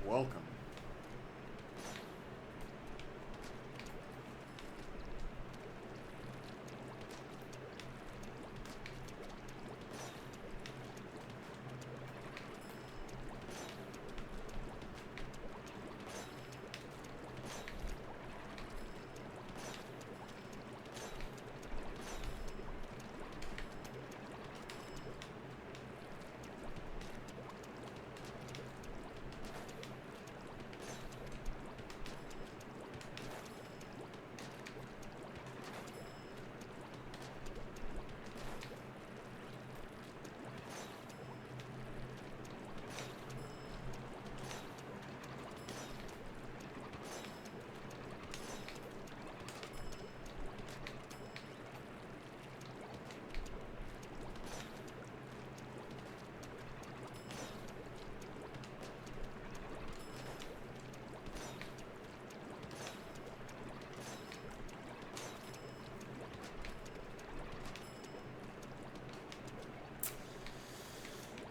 welcome.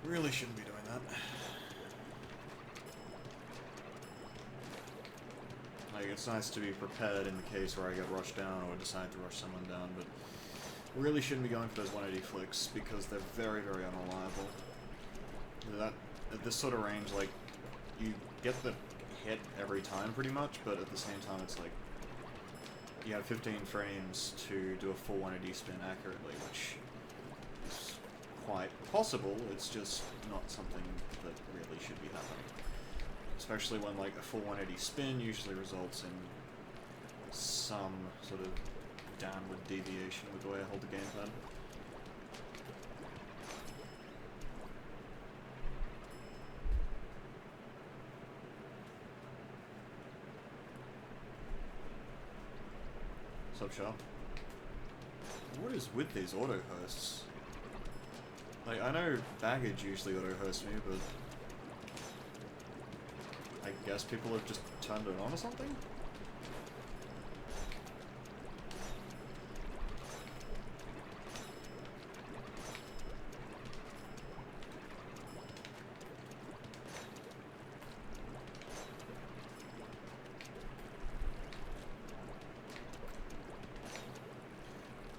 Really shouldn't be doing that. Like, it's nice to be prepared in the case where I get rushed down or decide to rush someone down, but really shouldn't be going for those 180 flicks because they're very, very unreliable. At this sort of range, like, you get the hit every time pretty much, but at the same time it's like you have 15 frames to do a full 180 spin accurately, which is quite possible. It's just not something that really should be happening. Especially when, like, a full 180 spin usually results in some sort of downward deviation with the way I hold the gamepad. What's up, Sharp? What is with these auto-hosts? Like, I know baggage usually auto-hosts me, but I guess people have just turned it on or something?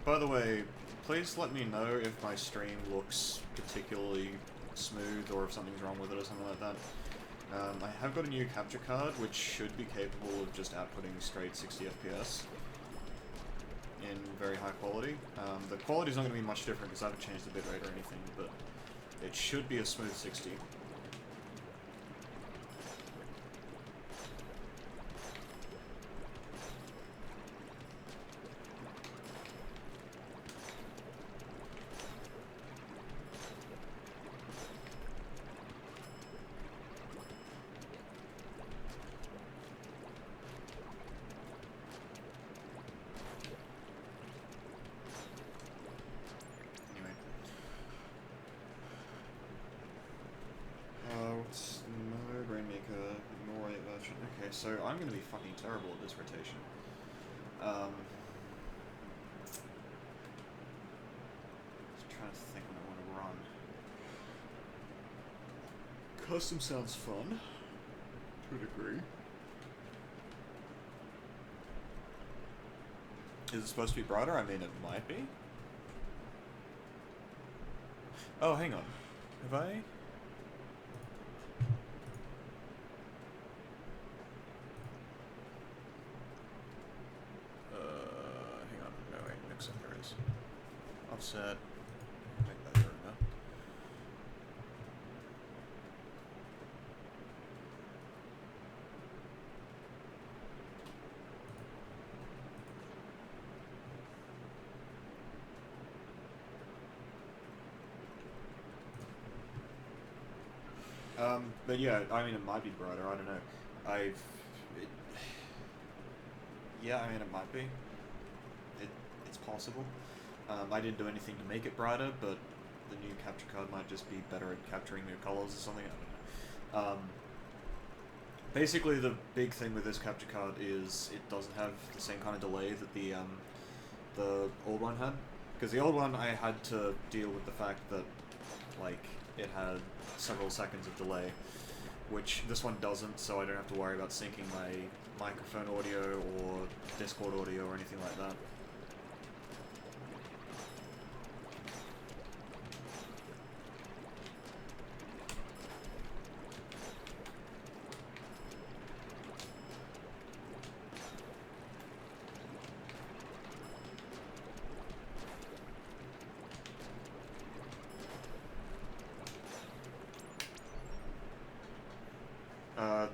By the way, please let me know if my stream looks particularly smooth or if something's wrong with it or something like that. I have got a new capture card which should be capable of just outputting straight 60 FPS in very high quality. The quality's not going to be much different because I haven't changed the bitrate or anything, but it should be a smooth 60. Okay, so I'm going to be fucking terrible at this rotation. Just trying to think what I want to run. Custom sounds fun, to a degree. Is it supposed to be brighter? I mean, it might be. Oh, hang on. Have I... Offset. Make that better now. But yeah, I mean, it might be brighter. I don't know. Yeah, I mean, it might be. It's possible. I didn't do anything to make it brighter, but the new capture card might just be better at capturing new colors or something. I don't know. Basically, the big thing with this capture card is it doesn't have the same kind of delay that the old one had. Because the old one, I had to deal with the fact that, like, it had several seconds of delay. which this one doesn't, so I don't have to worry about syncing my microphone audio or Discord audio or anything like that.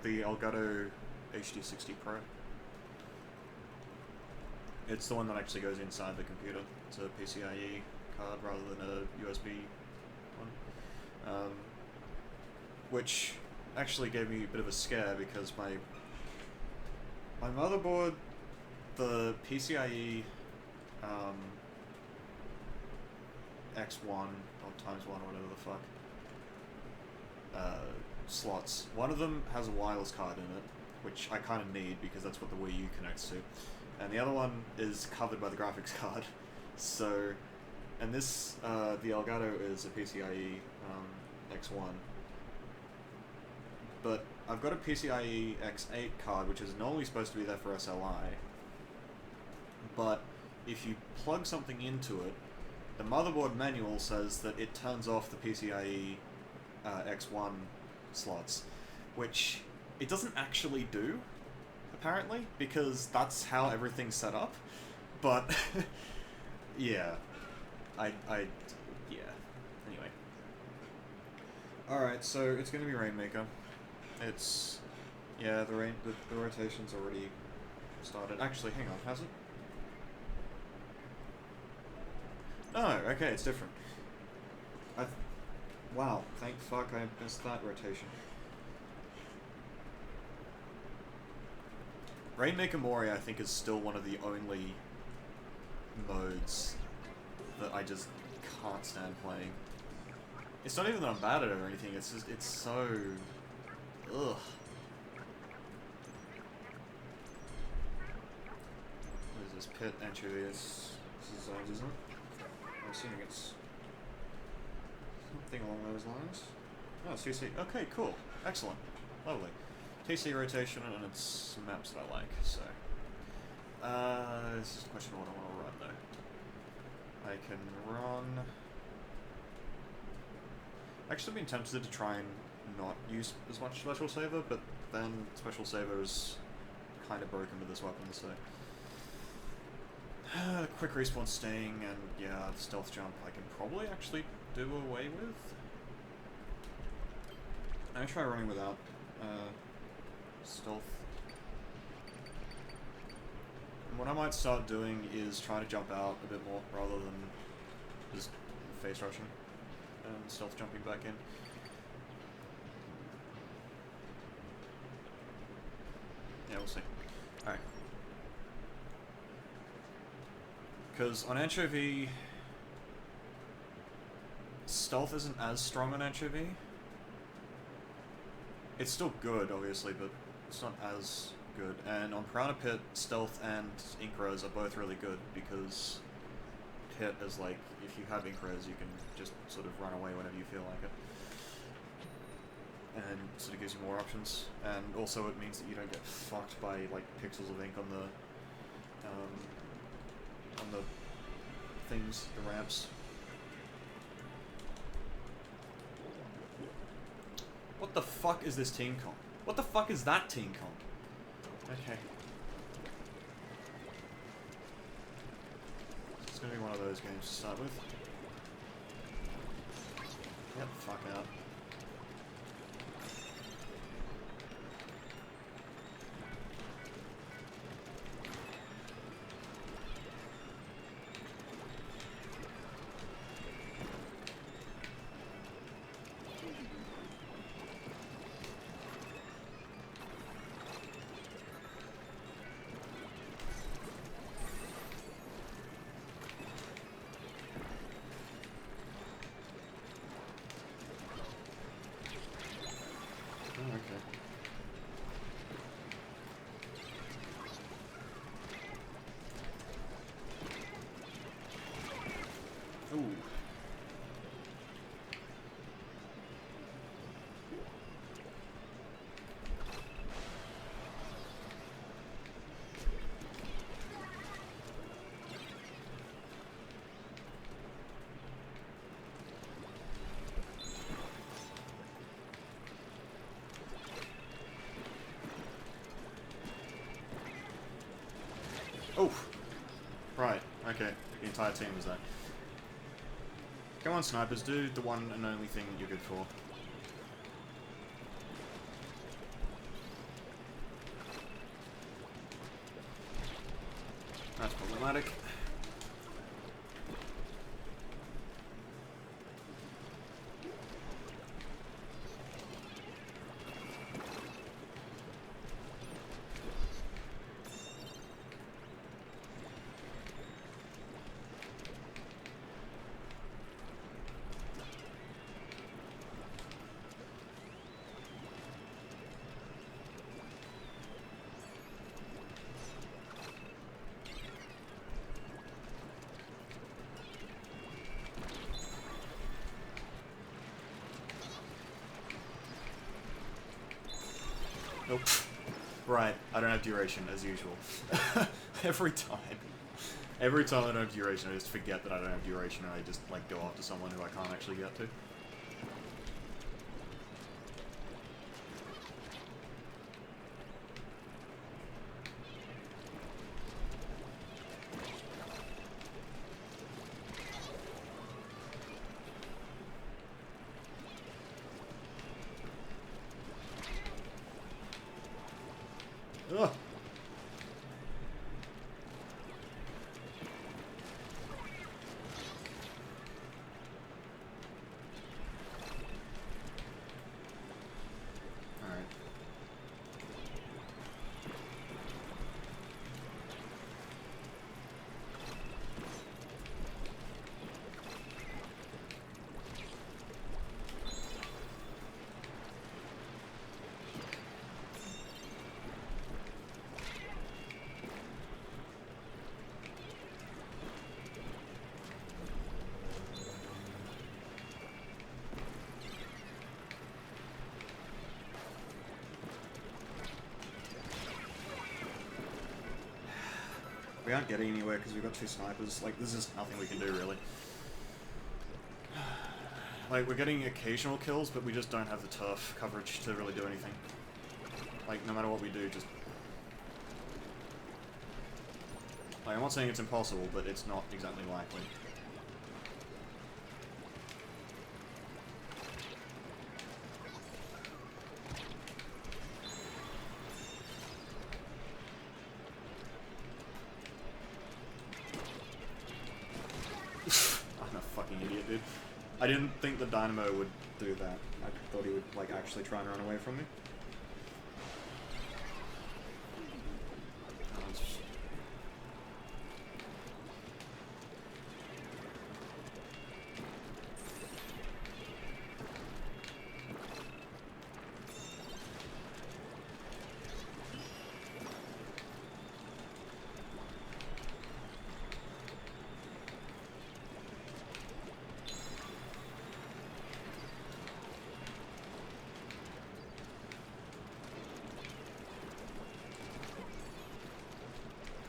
The Elgato HD60 Pro. It's the one that actually goes inside the computer. It's a PCIe card rather than a USB one. Which actually gave me a bit of a scare because my motherboard, the PCIe X1 or times 1 or whatever the fuck slots. One of them has a wireless card in it, which I kind of need because that's what the Wii U connects to. And the other one is covered by the graphics card. So, and this, the Elgato is a PCIe X1. But I've got a PCIe X8 card, which is normally supposed to be there for SLI. But if you plug something into it, the motherboard manual says that it turns off the PCIe X1 slots, which it doesn't actually do, apparently, because that's how everything's set up. But yeah, yeah. Anyway, all right. So it's gonna be Rainmaker. It's yeah. The rotation's already started. Actually, hang on. Has it? No. Okay, it's different. Wow, thank fuck I missed that rotation. Rainmaker Mori, I think, is still one of the only modes that I just can't stand playing. It's not even that I'm bad at it or anything, it's just, it's so... ugh. What is this? Pit Anturius. This is zones, isn't it? I'm assuming it's... something along those lines. Oh, it's TC. Okay, cool. Excellent. Lovely. TC rotation, and it's some maps that I like, so... this is a question of what I want to run, though. I can run... Actually, been tempted to try and not use as much Special Saver, but then Special Saver is kind of broken with this weapon, so... quick respawn sting, and yeah, the stealth jump I can probably actually do away with. I'm gonna try running without stealth. And what I might start doing is trying to jump out a bit more rather than just face rushing and stealth jumping back in. Yeah, we'll see. Alright. Because on Anchovy, stealth isn't as strong on Anchovy. It's still good, obviously, but it's not as good. And on Piranha Pit, stealth and Incres are both really good, because Pit is like, if you have Incres, you can just sort of run away whenever you feel like it. And sort of gives you more options. And also it means that you don't get fucked by, like, pixels of ink on the things, the ramps. What the fuck is this team comp? What the fuck is that team comp? Okay. It's gonna be one of those games to start with. Get the fuck out. Oh! Right, okay. The entire team was there. Come on, snipers, do the one and only thing that you're good for. That's problematic. Nope. Right, I don't have duration, as usual. Every time. Every time I don't have duration, I just forget that I don't have duration and I just, like, go after someone who I can't actually get to. Ugh. Alright. We aren't getting anywhere because we've got two snipers. Like, there's just nothing we can do, really. Like, we're getting occasional kills, but we just don't have the turf coverage to really do anything. Like, no matter what we do, just... Like, I'm not saying it's impossible, but it's not exactly likely. I'm a fucking idiot, dude. I didn't think the Dynamo would do that. I thought he would, like, actually try and run away from me.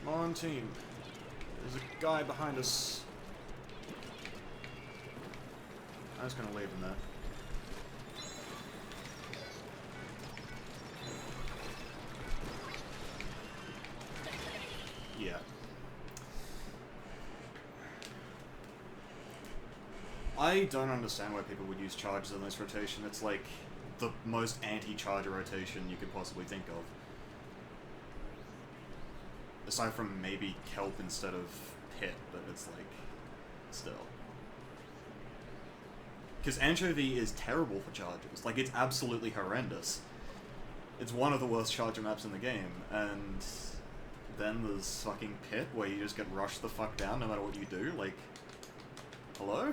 Come on, team. There's a guy behind us. I was gonna leave him there. Yeah. I don't understand why people would use charges in this rotation. It's like the most anti-charger rotation you could possibly think of. Aside from maybe kelp instead of pit, but it's like, still. Because Anchovy is terrible for chargers. Like, it's absolutely horrendous. It's one of the worst charger maps in the game, and then there's fucking pit, where you just get rushed the fuck down no matter what you do. Like, hello?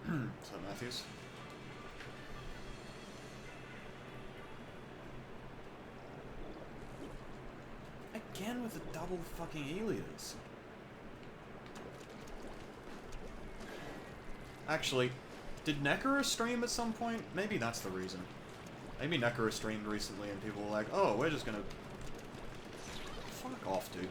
What's up, Matthews? again with the double fucking Elias. Actually, did Nekara stream at some point? Maybe that's the reason. Maybe Nekara streamed recently and people were like, oh, we're just gonna... Fuck off, dude.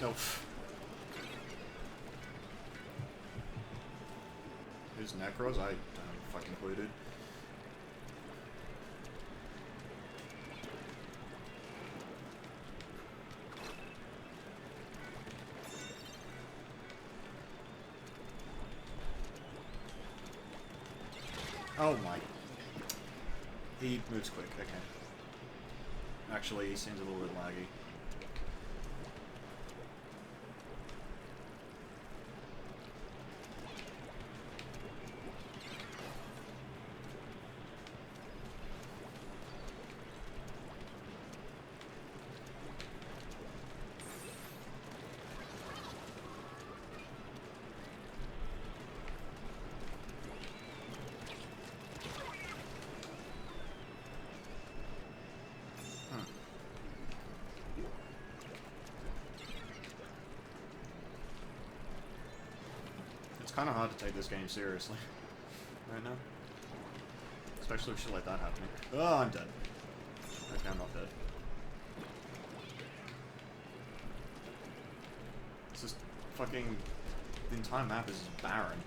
Nope. Who's Necros? I don't fucking clue, dude. Oh my. He moves quick, okay. Actually, he seems a little bit laggy. It's kind of hard to take this game seriously right now. Especially with shit like that happening. Oh, I'm dead. Okay, I'm not dead. This is fucking... The entire map is just barren.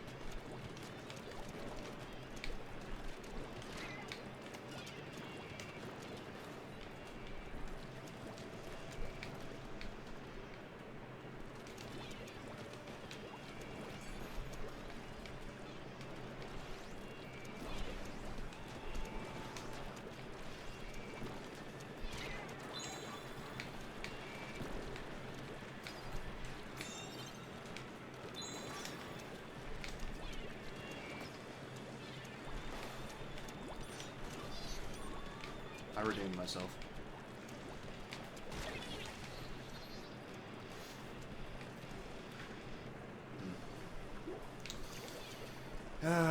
I redeemed myself.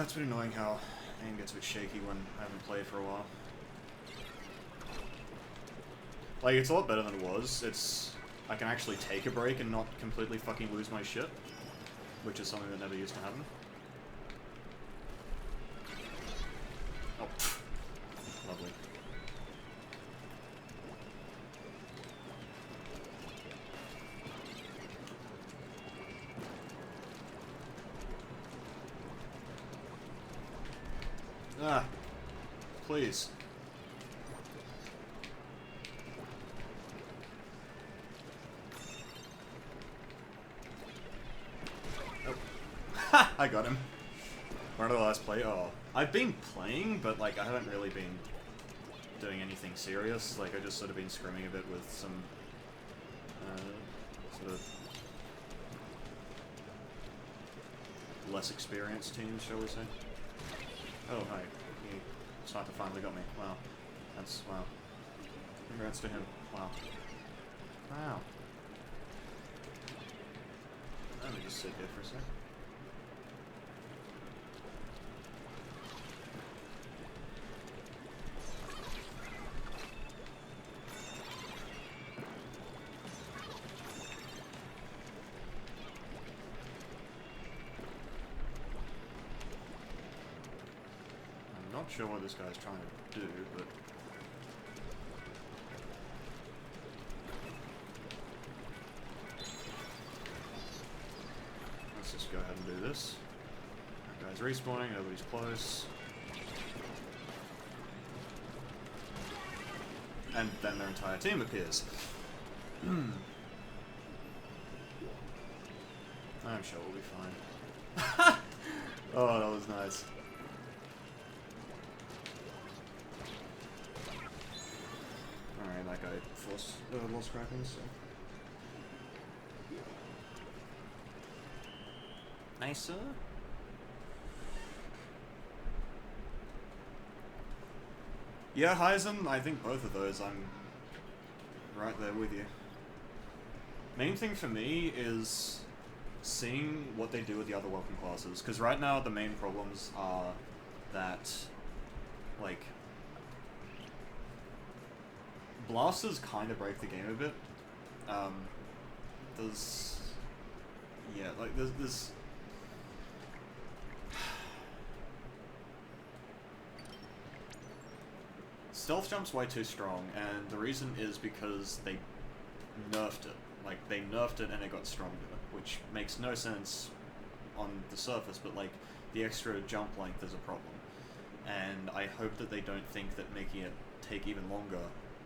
It's been annoying how aim gets a bit shaky when I haven't played for a while. Like, it's a lot better than it was. I can actually take a break and not completely fucking lose my shit, which is something that never used to happen. Oh, pfft. Lovely. Ah, please. Oh. Ha! I got him. Where did I last play? Oh. I've been playing, but like I haven't really been doing anything serious. Like I just sort of been scrimming a bit with some sort of less experienced teams, shall we say. Oh, hi. He sniper finally got me. Wow. That's... wow. Congrats to him. Wow. Wow. Let me just sit here for a sec. Not sure what this guy's trying to do, but let's just go ahead and do this. Guys respawning, nobody's close. And then their entire team appears. I'm sure we'll be fine. Oh, that was nice. Alright, that guy forced lost Kraken, so. Nicer. Yeah, Heisen, I think both of those, I'm right there with you. Main thing for me is seeing what they do with the other weapon classes, because right now the main problems are that, like, blasters kind of break the game a bit. Yeah, like, there's Stealth Jump's way too strong, and the reason is because they nerfed it. Like, they nerfed it and it got stronger, which makes no sense on the surface, but, like, the extra jump length is a problem. And I hope that they don't think that making it take even longer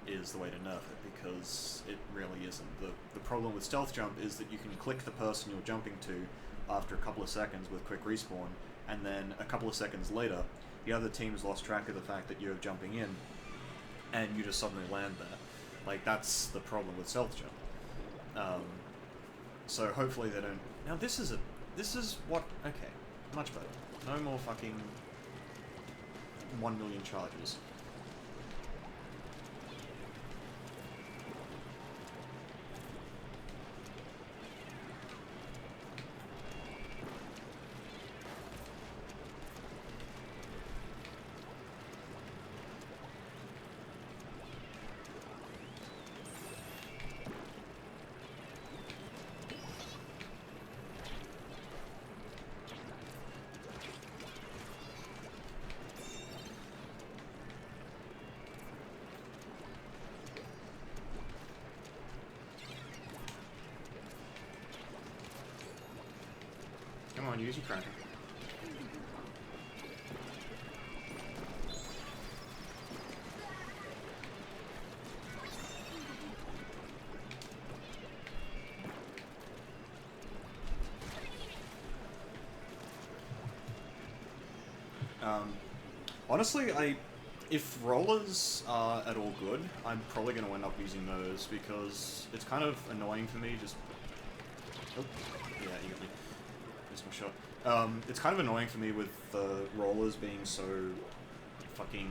is the way to nerf it, because it really isn't. The problem with Stealth Jump is that you can click the person you're jumping to after a couple of seconds with quick respawn, and then a couple of seconds later, the other team's lost track of the fact that you're jumping in, and you just suddenly land there. Like, that's the problem with Stealth Jump. So hopefully they don't... Now this is what... Okay, much better. No more fucking 1 million charges. Come on, use your Kraken. Honestly, if rollers are at all good, I'm probably going to end up using those, because it's kind of annoying for me just... Oh, yeah, you got me. Missed my shot. It's kind of annoying for me with the rollers being so fucking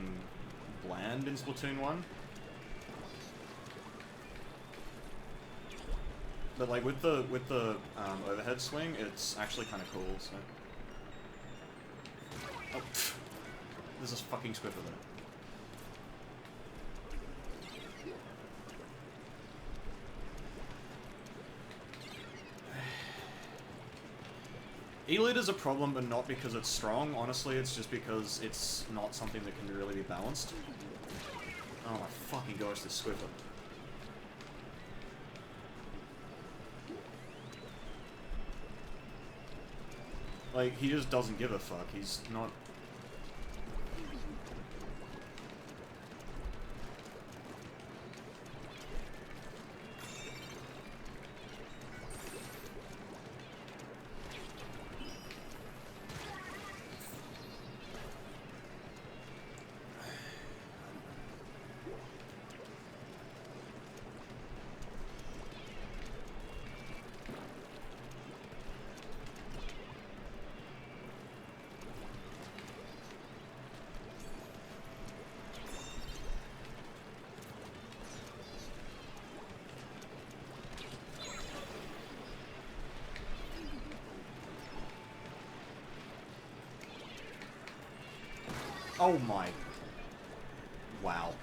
bland in Splatoon 1. But like with the overhead swing, it's actually kind of cool, so... Oh, pfft. There's this fucking Squiffer there. Elite is a problem, but not because it's strong. Honestly, it's just because it's not something that can really be balanced. Oh my fucking gosh, this Squiffer. Like, he just doesn't give a fuck. He's not... Oh my... Wow.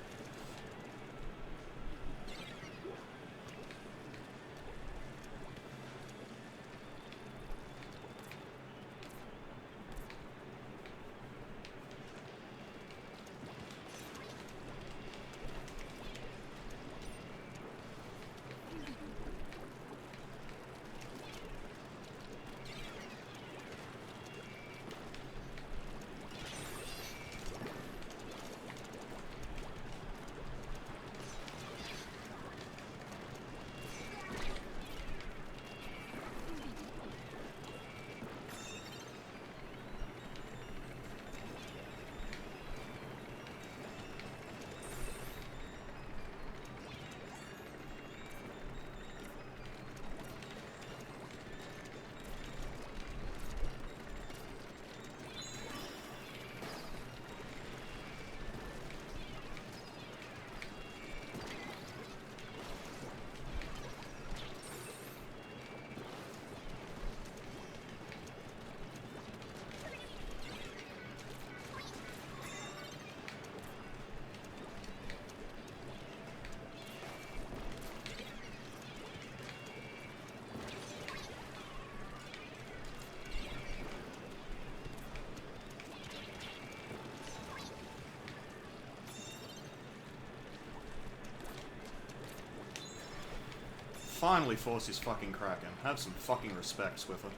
finally forced his fucking Kraken. Have some fucking respect, Swiffer.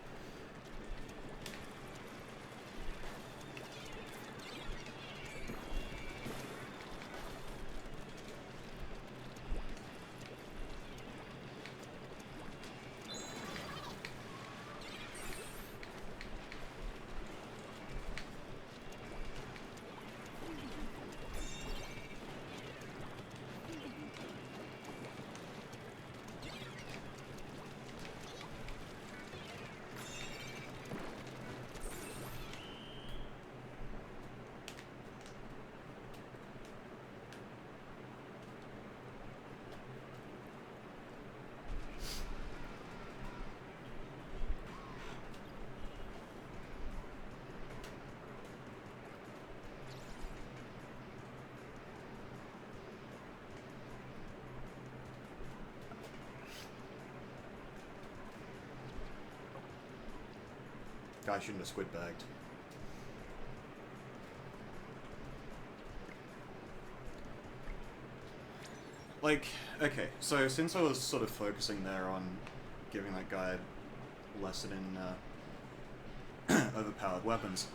Guy shouldn't have squid bagged. Like, okay, so since I was sort of focusing there on giving that guy a lesson in overpowered weapons,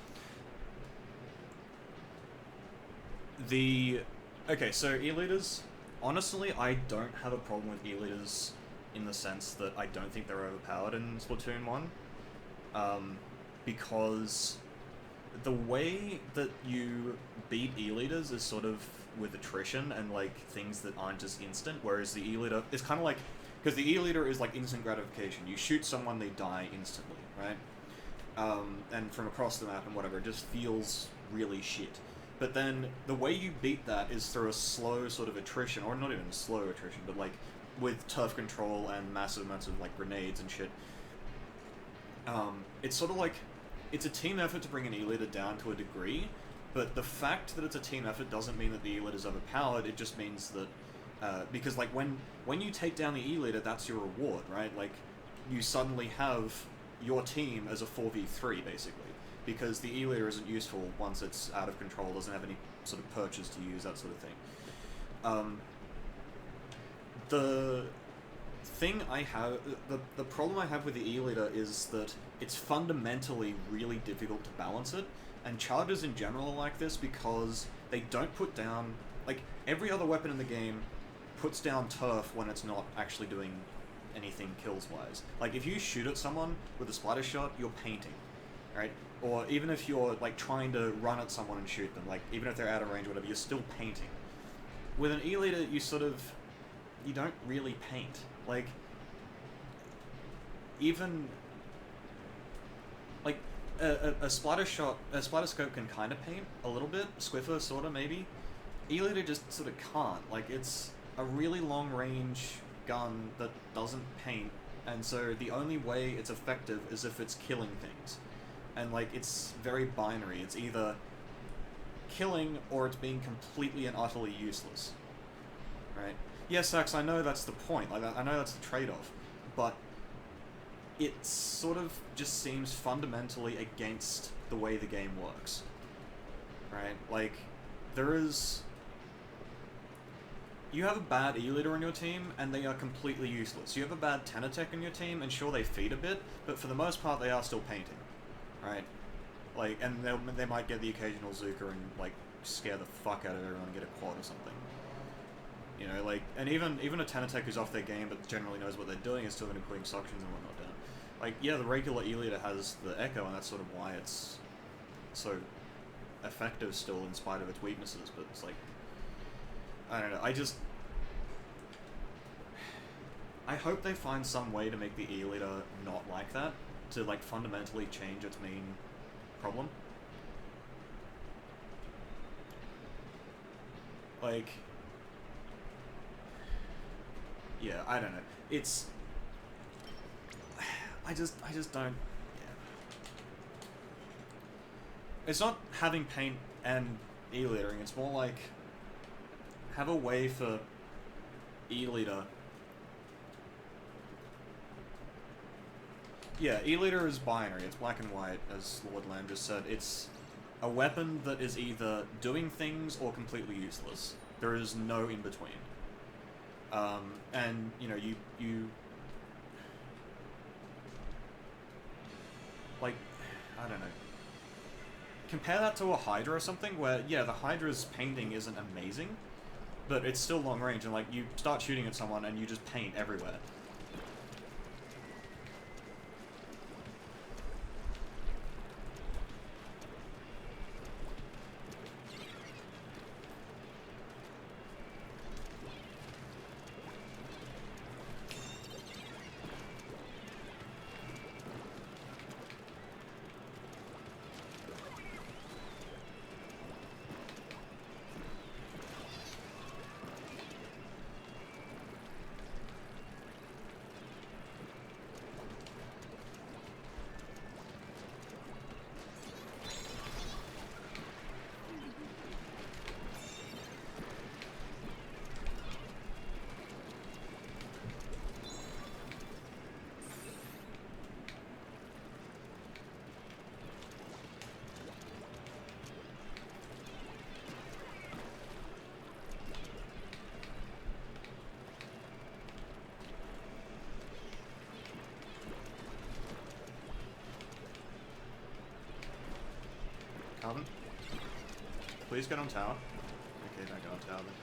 okay, so E-leaders, honestly, I don't have a problem with E-leaders in the sense that I don't think they're overpowered in Splatoon 1. Because the way that you beat E-leaders is sort of with attrition and, like, things that aren't just instant, whereas the E-leader is kind of like... Because the E-leader is, like, instant gratification. You shoot someone, they die instantly, right? And from across the map and whatever, it just feels really shit. But then, the way you beat that is through a slow sort of attrition, or not even slow attrition, but, like, with turf control and massive amounts of, like, grenades and shit. It's sort of like... It's a team effort to bring an E-leader down to a degree, but the fact that it's a team effort doesn't mean that the E-leader is overpowered. It just means that, because, like, when you take down the E-leader, that's your reward, right? Like, you suddenly have your team as a 4v3, basically, because the E-leader isn't useful once it's out of control, doesn't have any sort of perches to use, that sort of thing. The thing I have, the problem I have with the E-leader is that it's fundamentally really difficult to balance it, and chargers in general are like this because they don't put down, like, every other weapon in the game puts down turf when it's not actually doing anything kills-wise. Like, if you shoot at someone with a splatter shot, you're painting, right? Or even if you're, like, trying to run at someone and shoot them, like, even if they're out of range or whatever, you're still painting. With an E-leader, you don't really paint. Like, even... Like, a splatter scope can kind of paint a little bit, Squiffer sort of maybe. E-leader just sort of can't. Like, it's a really long range gun that doesn't paint, and so the only way it's effective is if it's killing things. And, like, it's very binary. It's either killing or it's being completely and utterly useless. Right? Yeah, Sax, I know that's the point. Like, I know that's the trade-off, but it sort of just seems fundamentally against the way the game works. Right? Like, you have a bad E-leader on your team, and they are completely useless. You have a bad Tenatech on your team, and sure, they feed a bit, but for the most part, they are still painting. Right? Like, and they might get the occasional Zuka and, like, scare the fuck out of everyone and get a quad or something. You know, like, and even a Tenatech who's off their game but generally knows what they're doing is still going to be putting suctions and whatnot down. Like, yeah, the regular E-leader has the Echo, and that's sort of why it's so effective still in spite of its weaknesses, but it's like, I don't know, I hope they find some way to make the E-leader not like that, to, like, fundamentally change its main problem. Like, yeah, I don't know. It's... I just don't... Yeah. It's not having paint and E-leadering, it's more like... Have a way for E-leader... Yeah, E-leader is binary, it's black and white, as Lord Lamb just said. It's a weapon that is either doing things or completely useless. There is no in-between. And, you know, you Like, I don't know. Compare that to a Hydra or something, where, yeah, the Hydra's painting isn't amazing, but it's still long range, and, like, you start shooting at someone and you just paint everywhere. Calvin? Please get on tower. Okay, don't get on tower then.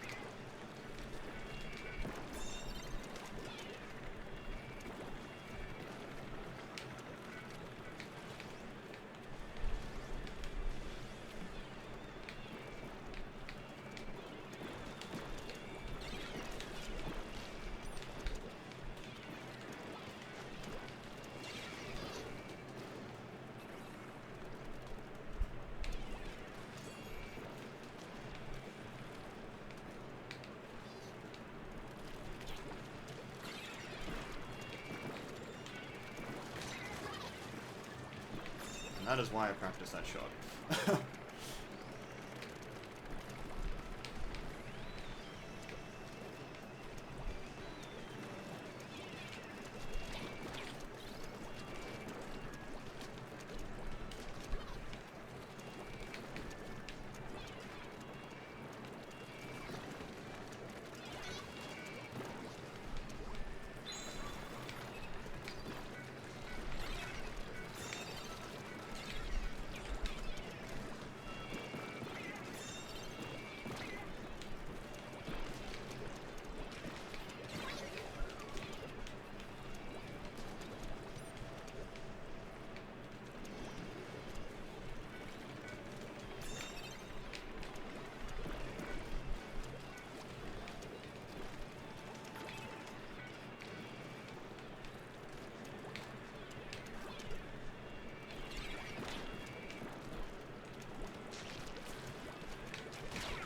That is why I practice that shot.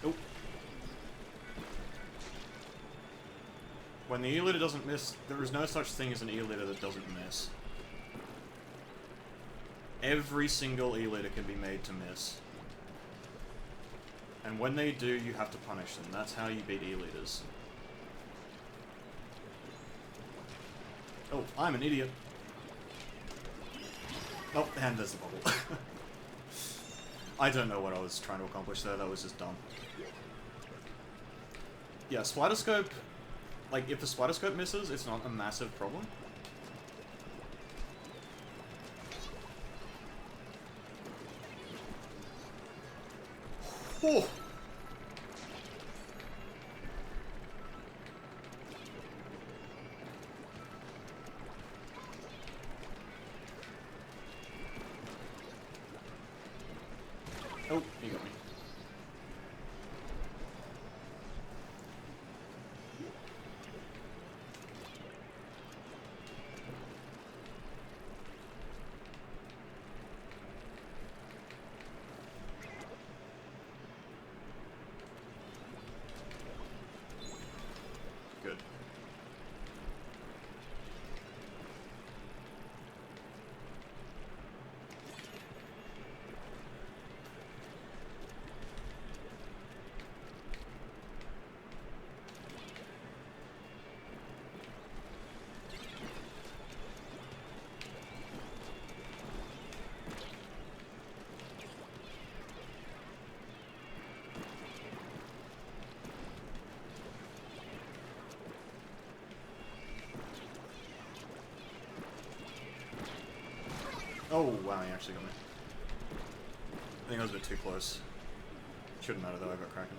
Oh. When the E-leader doesn't miss, there is no such thing as an E-leader that doesn't miss. Every single E-leader can be made to miss. And when they do, you have to punish them. That's how you beat E-leaders. Oh, I'm an idiot. Oh, and there's the bubble. I don't know what I was trying to accomplish there, that was just dumb. Yeah, Spider Scope, like, if the Spider Scope misses, it's not a massive problem. Oh! Oh, you got me. Good. Oh, wow, he actually got me. I think I was a bit too close. Shouldn't matter though, I got Kraken.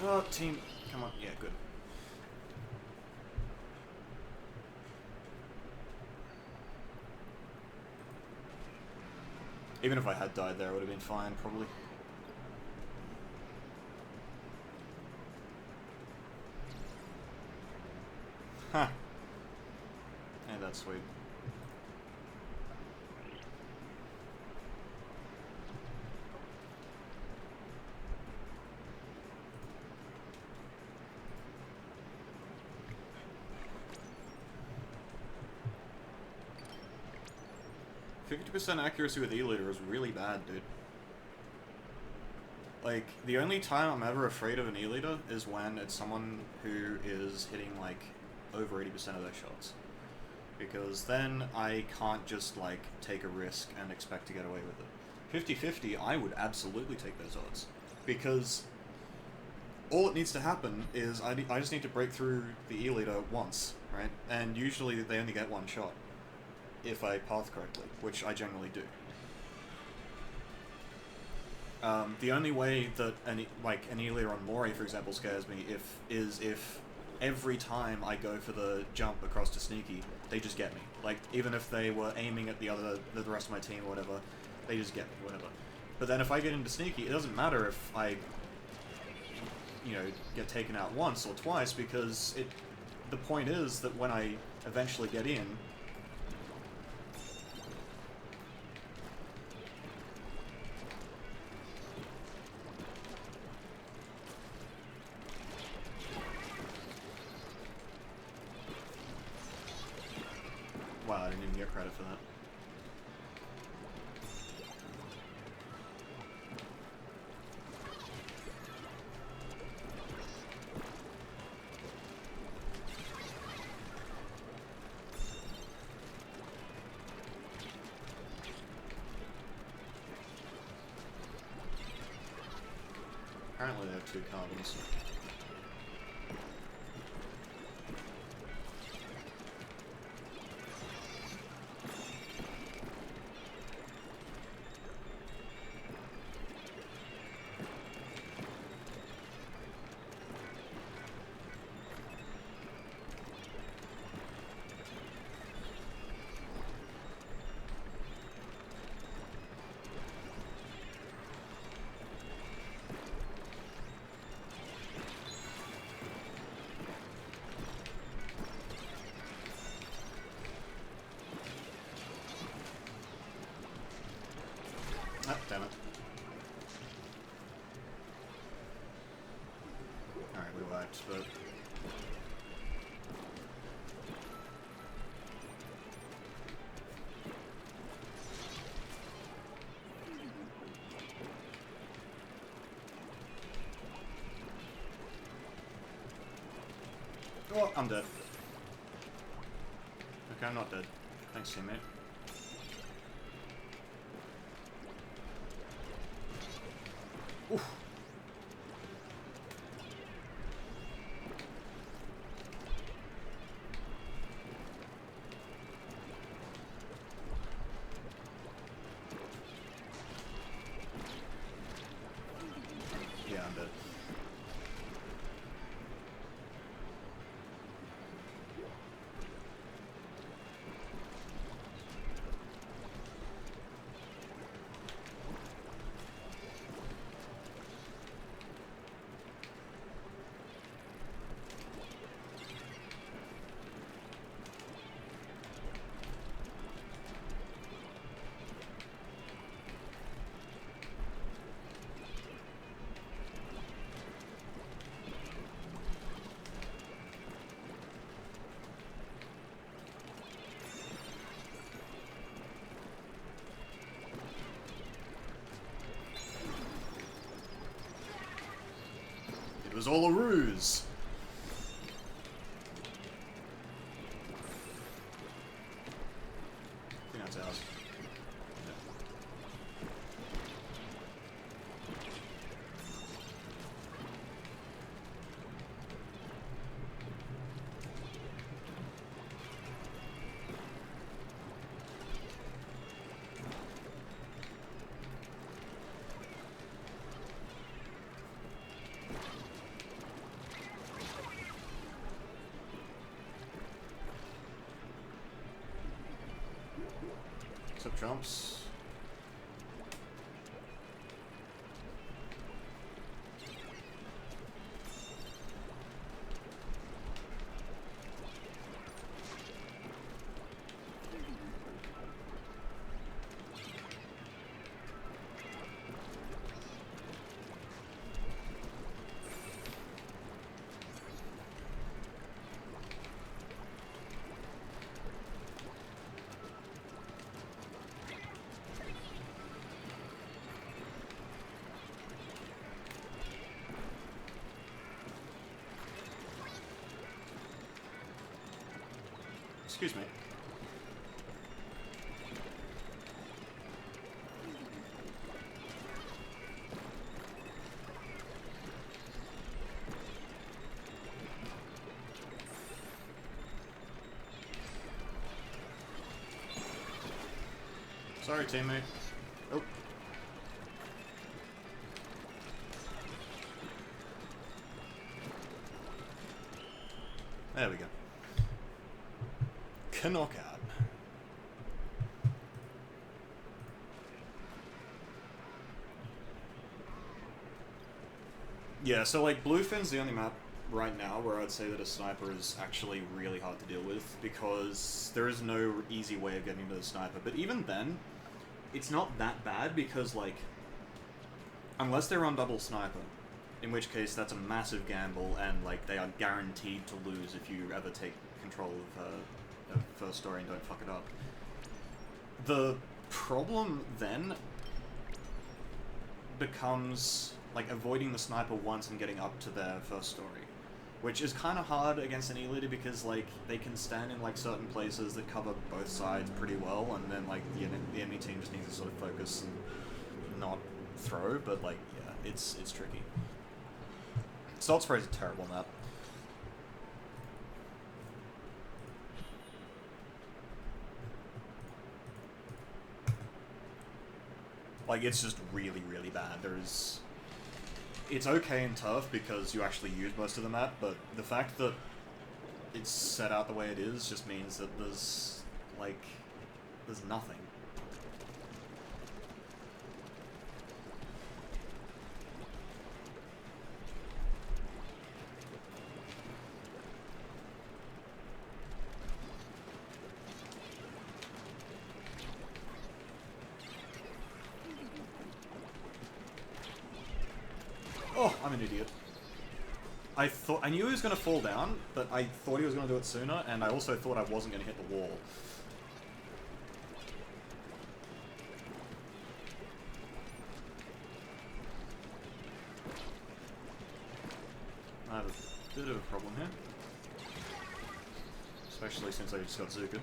Oh, team, come on, yeah, good. Even if I had died there, it would have been fine, probably. Huh. Ain't that sweet. %50 accuracy with E-liter is really bad, dude. Like, the only time I'm ever afraid of an E-liter is when it's someone who is hitting, like, over 80% of their shots. Because then I can't just, like, take a risk and expect to get away with it. 50-50, I would absolutely take those odds. Because all it needs to happen is I just need to break through the E-liter once, right? And usually they only get one shot. If I path correctly, which I generally do. The only way that an E-liter on Mori, for example, scares me is if every time I go for the jump across to Sneaky, they just get me. Like, even if they were aiming at the rest of my team or whatever, they just get me, whatever. But then if I get into Sneaky, it doesn't matter if I, you know, get taken out once or twice, because the point is that when I eventually get in, wow, I didn't even get credit for that. Apparently they have 2 carbons. Ah, damn it. Alright, we whacked, but... Oh, I'm dead. Okay, I'm not dead. Thanks, teammate. Oof. Yeah, I'm dead. It was all a ruse. I think that's ours. What's up, chumps? Excuse me. Sorry, teammate. Oh. There we go. Knockout. Yeah, so like Bluefin's the only map right now where I'd say that a sniper is actually really hard to deal with because there is no easy way of getting to the sniper. But even then, it's not that bad because like, unless they're on double sniper, in which case that's a massive gamble and like they are guaranteed to lose if you ever take control of first story and don't fuck it up. The problem then becomes like avoiding the sniper once and getting up to their first story, which is kind of hard against an E-leader because like they can stand in like certain places that cover both sides pretty well, and then like the enemy team just needs to sort of focus and not throw. But like yeah, it's tricky. Salt Spray is a terrible map. Like, it's just really, really bad. It's okay and tough because you actually use most of the map, but the fact that it's set out the way it is just means that there's nothing. Oh, I'm an idiot. I knew he was going to fall down, but I thought he was going to do it sooner, and I also thought I wasn't going to hit the wall. I have a bit of a problem here. Especially since I just got Zuka.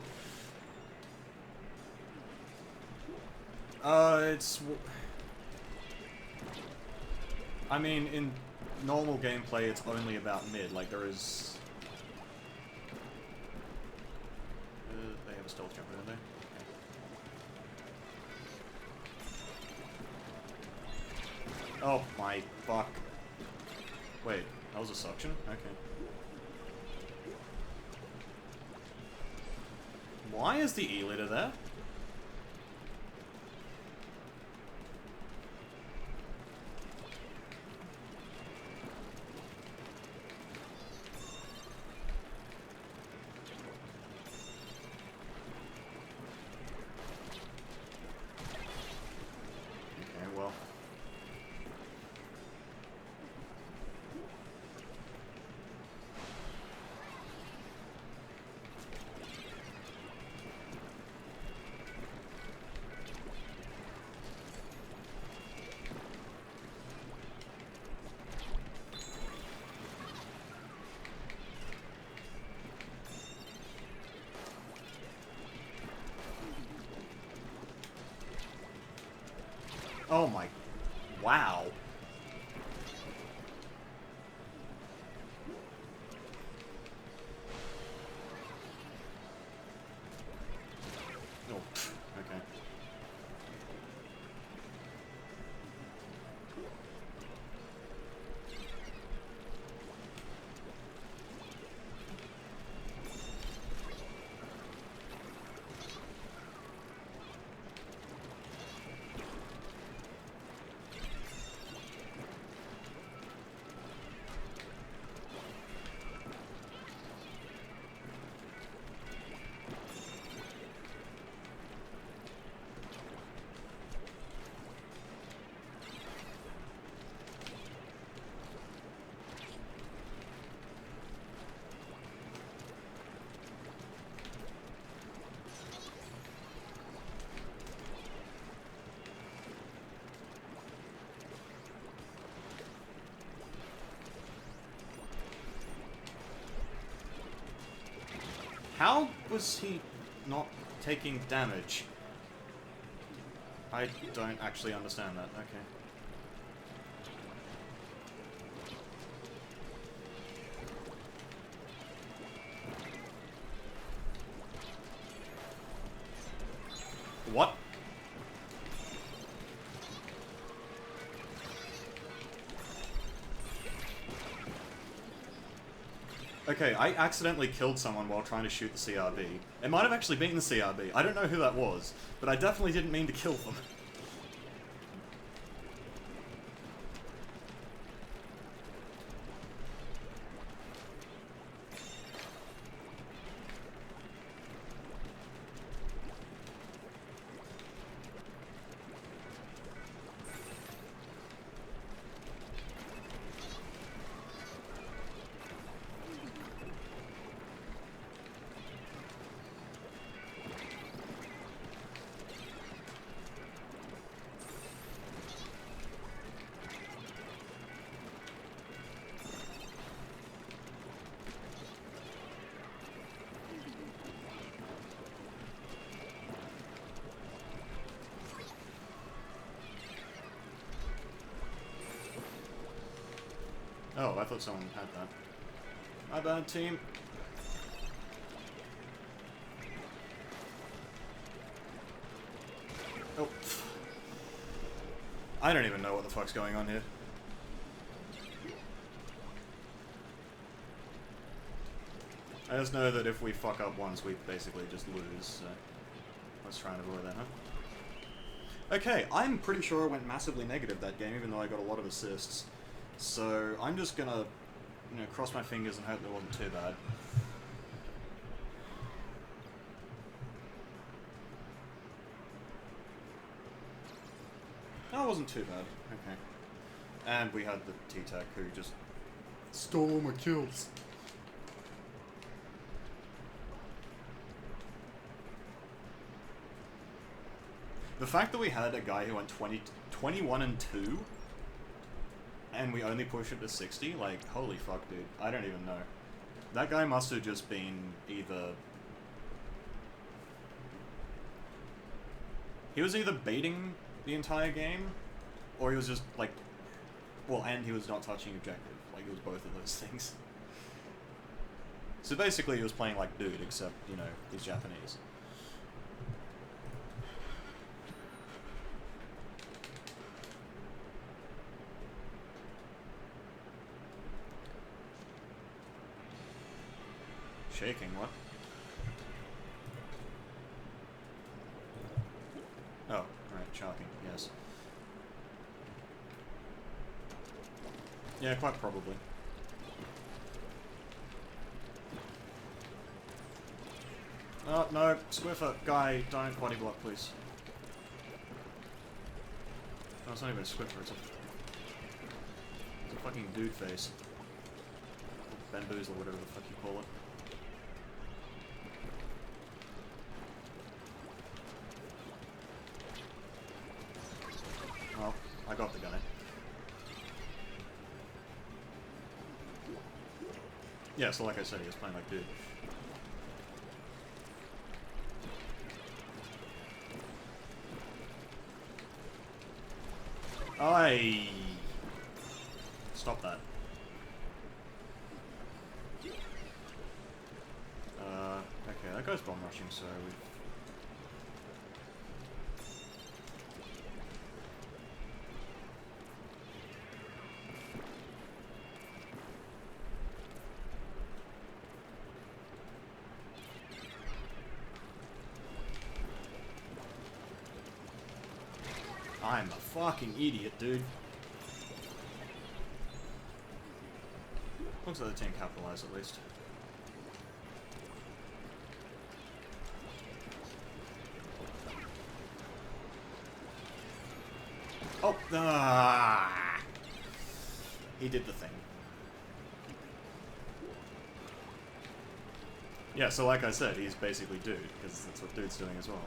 I mean, in normal gameplay, it's only about mid. Like, there is... they have a stealth jumper, don't they? Okay. Oh my fuck. Wait, that was a suction? Okay. Why is the E-leader there? Oh my... Wow. Oh, okay. How was he not taking damage? I don't actually understand that. Okay. What? Okay, I accidentally killed someone while trying to shoot the CRB. It might have actually been the CRB. I don't know who that was, but I definitely didn't mean to kill them. Oh, I thought someone had that. My bad, team. Oh. I don't even know what the fuck's going on here. I just know that if we fuck up once, we basically just lose, so let's try and avoid that, huh? Okay, I'm pretty sure I went massively negative that game, even though I got a lot of assists. So I'm just gonna, you know, cross my fingers and hope that wasn't too bad. That wasn't too bad. Okay. And we had the T-Tech who just stole all my kills. The fact that we had a guy who went 21 and 2, and we only pushed it to 60, like, holy fuck, dude. I don't even know. That guy must have just been either... He was either baiting the entire game, or he was just, like... Well, and he was not touching objective. Like, it was both of those things. So basically he was playing like Dude, except, you know, he's Japanese. Shaking, what? Oh, right, chalking, yes. Yeah, quite probably. Oh, no, Squiffer, guy, don't body block, please. No, it's not even a Squiffer, it's a fucking dude face. Bamboozle, whatever the fuck you call it. Well, I got the guy. Yeah, so like I said, he was playing like Dude. Stop that. Okay, that guy's bomb rushing, so we've... I'm a fucking idiot, dude. Looks like the team capitalized at least. Oh, he did the thing. Yeah, so like I said, he's basically Dude, because that's what Dude's doing as well.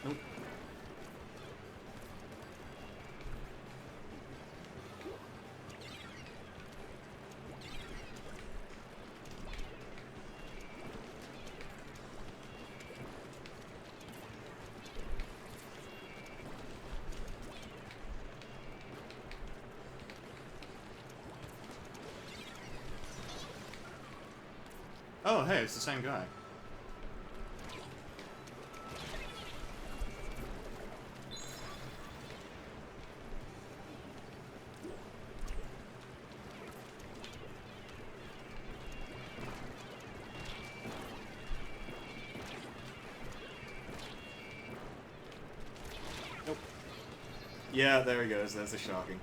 Nope. Oh, hey, it's the same guy. Nope. Yeah, there he goes. There's the shocking.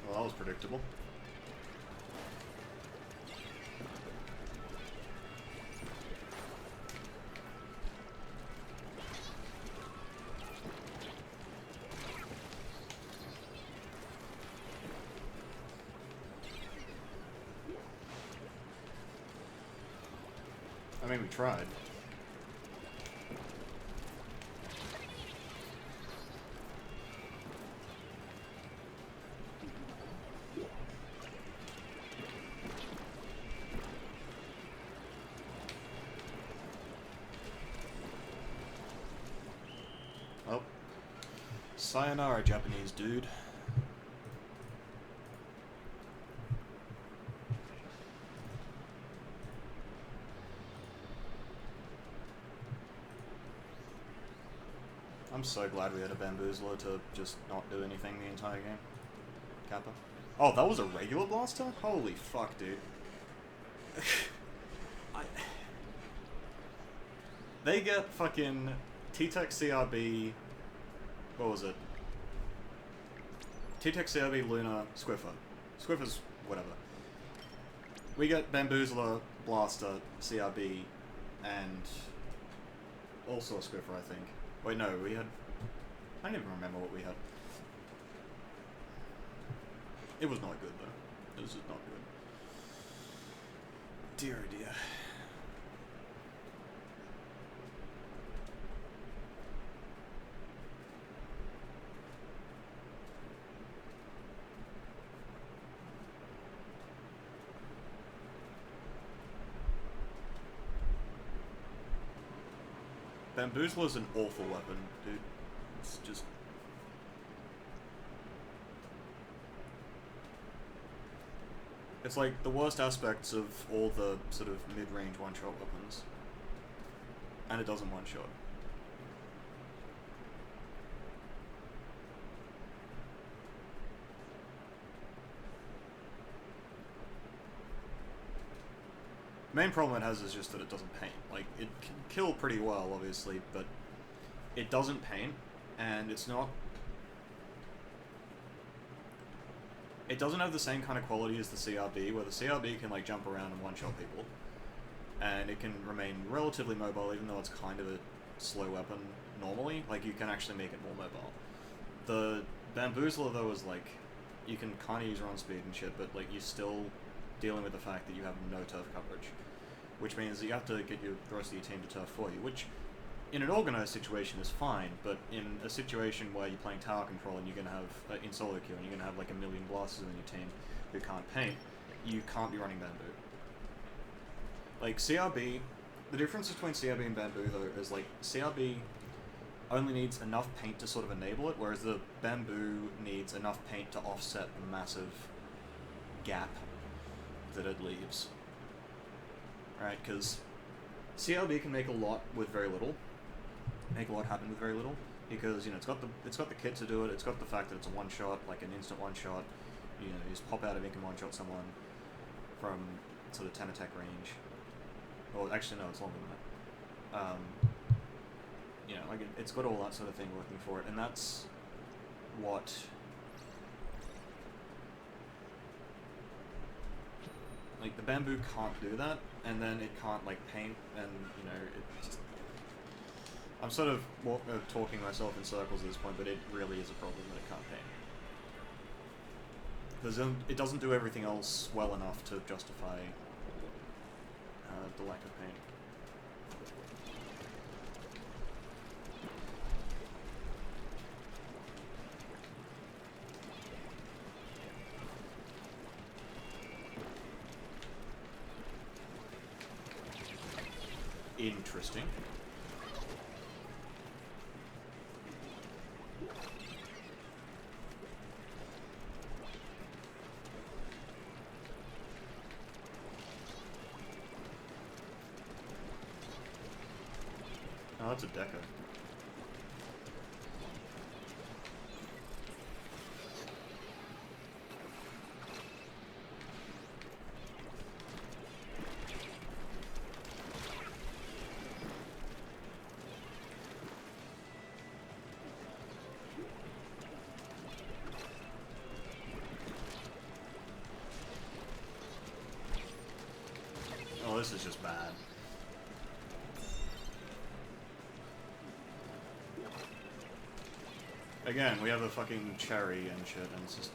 Well, that was predictable. I mean, we tried. Oh. Sayonara, Japanese dude. I'm so glad we had a Bamboozler to just not do anything the entire game. Kappa. Oh, that was a regular blaster? Holy fuck, dude. They get fucking T-Tech CRB... What was it? T-Tech CRB, Luna, Squiffer. Squiffer's whatever. We get Bamboozler, Blaster, CRB, and also a Squiffer, I think. Wait, no, we had... I don't even remember what we had. It was not good, though. It was just not good. Dear oh dear. Bamboozler's an awful weapon, dude. It's just... It's like the worst aspects of all the sort of mid-range one-shot weapons. And it doesn't one-shot. Main problem it has is just that it doesn't paint. Like, it can kill pretty well, obviously, but it doesn't paint, and it's not... It doesn't have the same kind of quality as the CRB, where the CRB can, like, jump around and one-shot people. And it can remain relatively mobile, even though it's kind of a slow weapon normally. Like, you can actually make it more mobile. The Bamboozler, though, is, like, you can kind of use run speed and shit, but, like, you're still dealing with the fact that you have no turf coverage. Which means that you have to get the rest of your team to turf for you, which, in an organized situation, is fine, but in a situation where you're playing tower control and you're going to have, in solo queue, and you're going to have, like, a million blasters in your team who can't paint, you can't be running Bamboo. Like, CRB, the difference between CRB and Bamboo, though, is, like, CRB only needs enough paint to sort of enable it, whereas the bamboo needs enough paint to offset the massive gap that it leaves. Right, because CLB can make a lot with very little, make a lot happen with very little, because, you know, it's got the kit to do it, it's got the fact that it's a one-shot, like an instant one-shot, you know, you just pop out of ink and one-shot someone from sort of 10 attack range. Or actually, no, it's longer than that. You know, like it's got all that sort of thing working for it, and that's what like the bamboo can't do that, and then it can't like paint, and you know, it just, I'm sort of talking myself in circles at this point, but it really is a problem that it can't paint. Because it doesn't do everything else well enough to justify the lack of paint. Interesting. Oh, that's a deco. Oh, this is just bad. Again, we have a fucking cherry and shit, and it's just...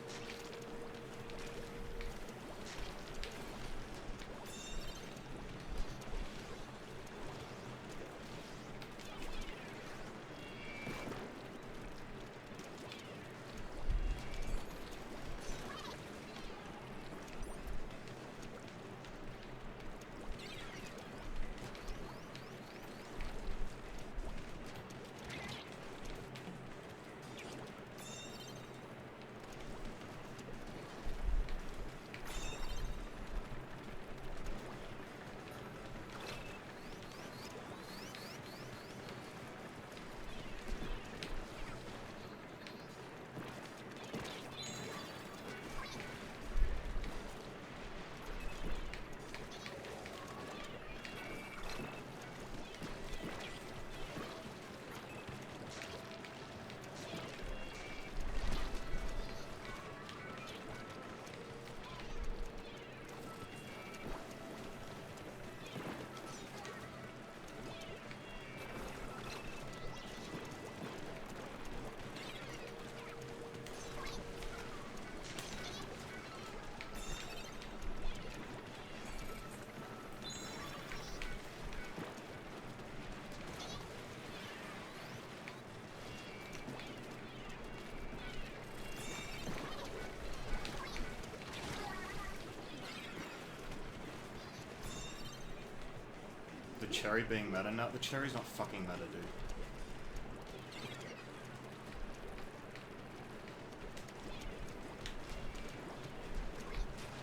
The cherry being meta now? The cherry's not fucking meta, dude.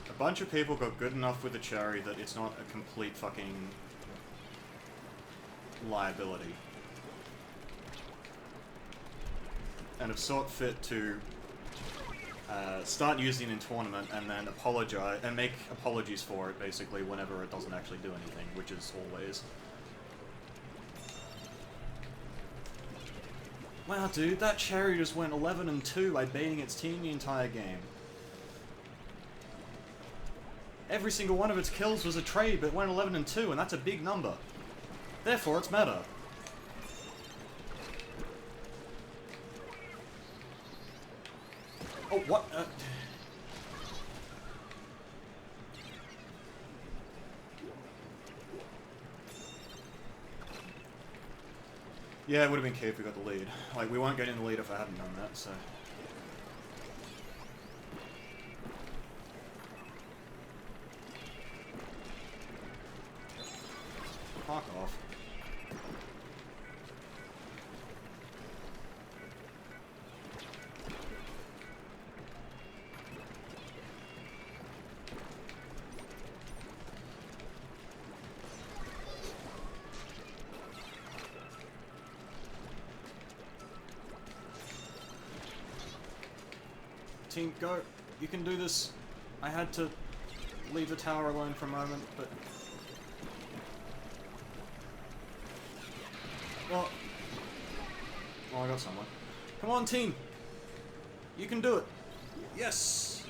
A bunch of people got good enough with the cherry that it's not a complete fucking liability. And have sought fit to start using it in tournament and then apologize and make apologies for it basically whenever it doesn't actually do anything, which is always. Wow, dude, that cherry just went 11-2 by baiting its team the entire game. Every single one of its kills was a trade, but it went 11-2, and that's a big number. Therefore, it's meta. Oh, what? Yeah, it would have been key if we got the lead. Like, we weren't getting the lead if I hadn't done that, so... Fuck off. team, go! You can do this! I had to leave the tower alone for a moment, but... Well... Well, I got someone. Come on, team! You can do it! Yes!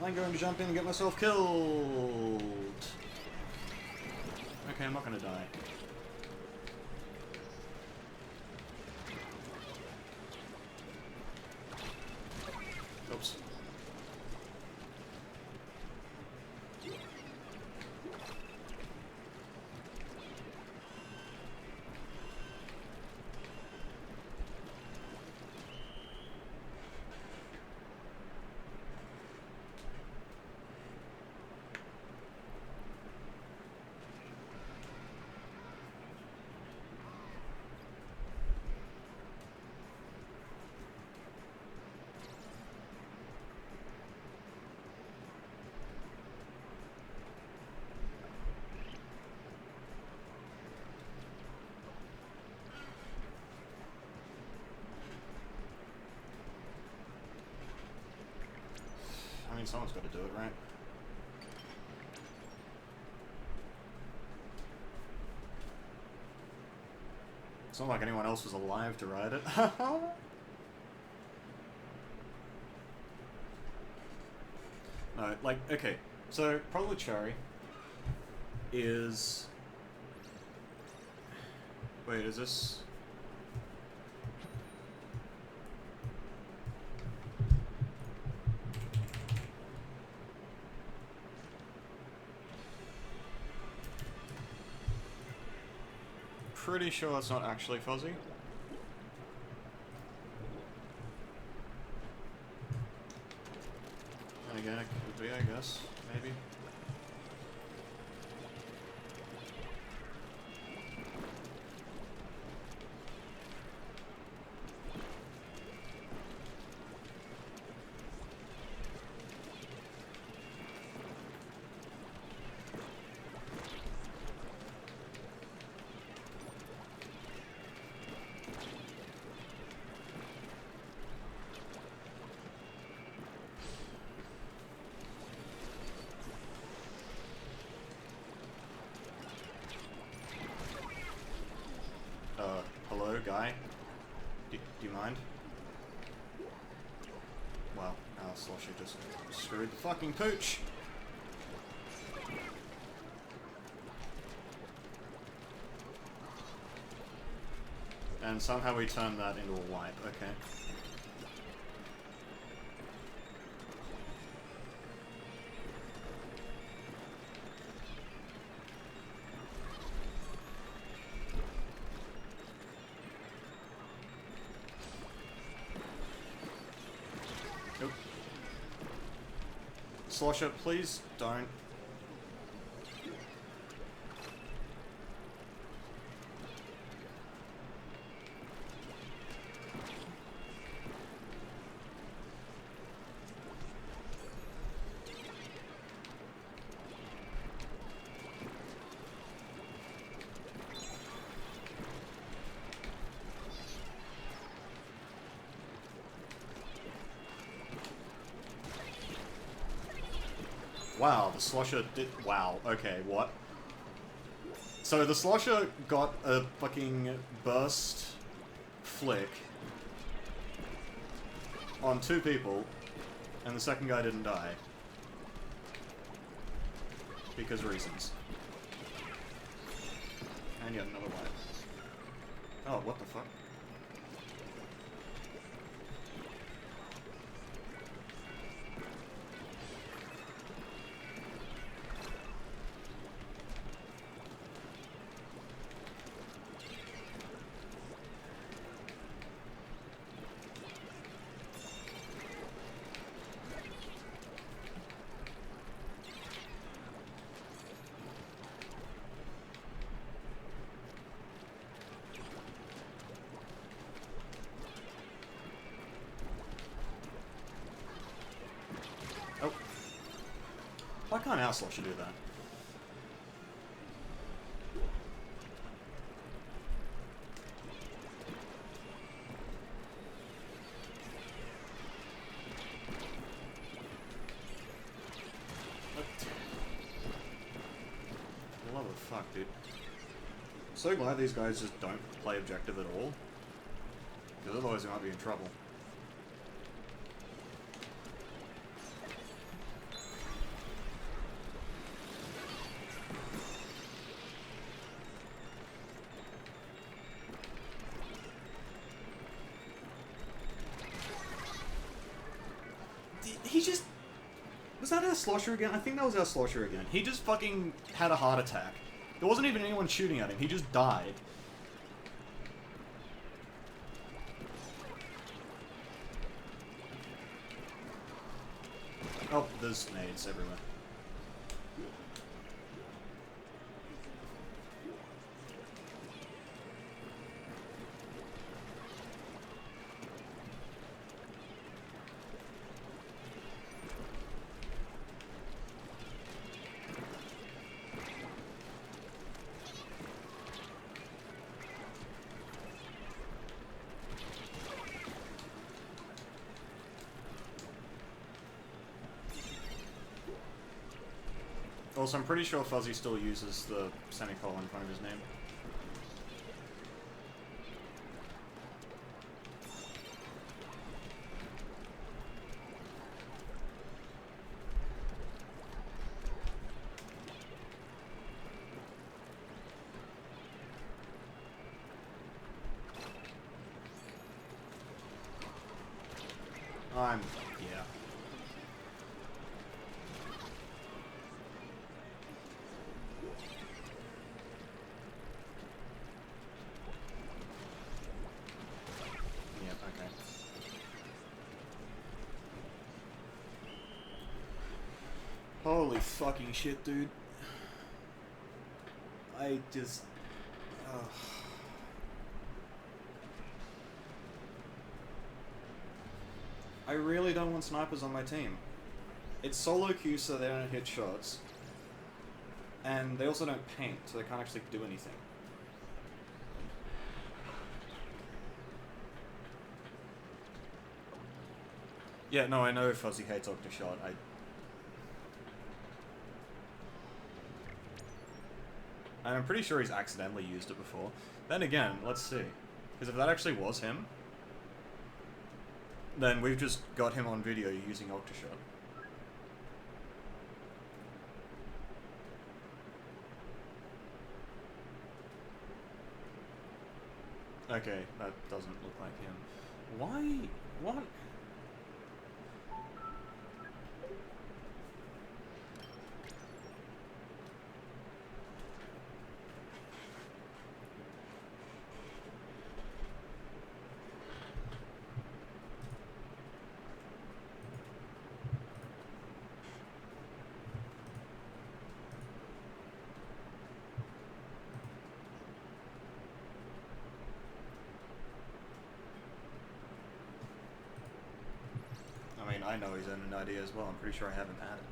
I'm going to jump in and get myself killed! Okay, I'm not gonna die. Oops. I mean, someone's got to do it, right? It's not like anyone else was alive to ride it. No, like, okay. So, probably Cherry is... Wait, is this... Pretty sure that's not actually fuzzy. And again, it could be, I guess. Maybe. Hello, guy? Do you mind? Well, our Sloshy just screwed the fucking pooch! And somehow we turned that into a wipe, okay. Slosher, please don't. Wow, the Slosher did... Wow, okay, what? So the Slosher got a fucking burst flick on 2 people, and the second guy didn't die. Because reasons. And yet another wipe. Oh, what the fuck? Oh. Why can't our Slosher do that? fuck, dude. I'm so glad these guys just don't play objective at all. Because otherwise they might be in trouble. He just... Was that our slosher again? I think that was our slosher again. He just fucking had a heart attack. There wasn't even anyone shooting at him. He just died. Oh, there's nades everywhere. Also, I'm pretty sure Fuzzy still uses the semicolon in front of his name. Yeah. Yep, okay. Holy fucking shit, dude. I just... I really don't want snipers on my team. It's solo queue, so they don't hit shots. And they also don't paint, so they can't actually do anything. Yeah, no, I know Fuzzy hates Octoshot. And I'm pretty sure he's accidentally used it before. Then again, let's see. Because if that actually was him, then we've just got him on video using Octoshot. Okay, that doesn't look like him. Why? What? I know he's owned an idea as well. I'm pretty sure I haven't had it.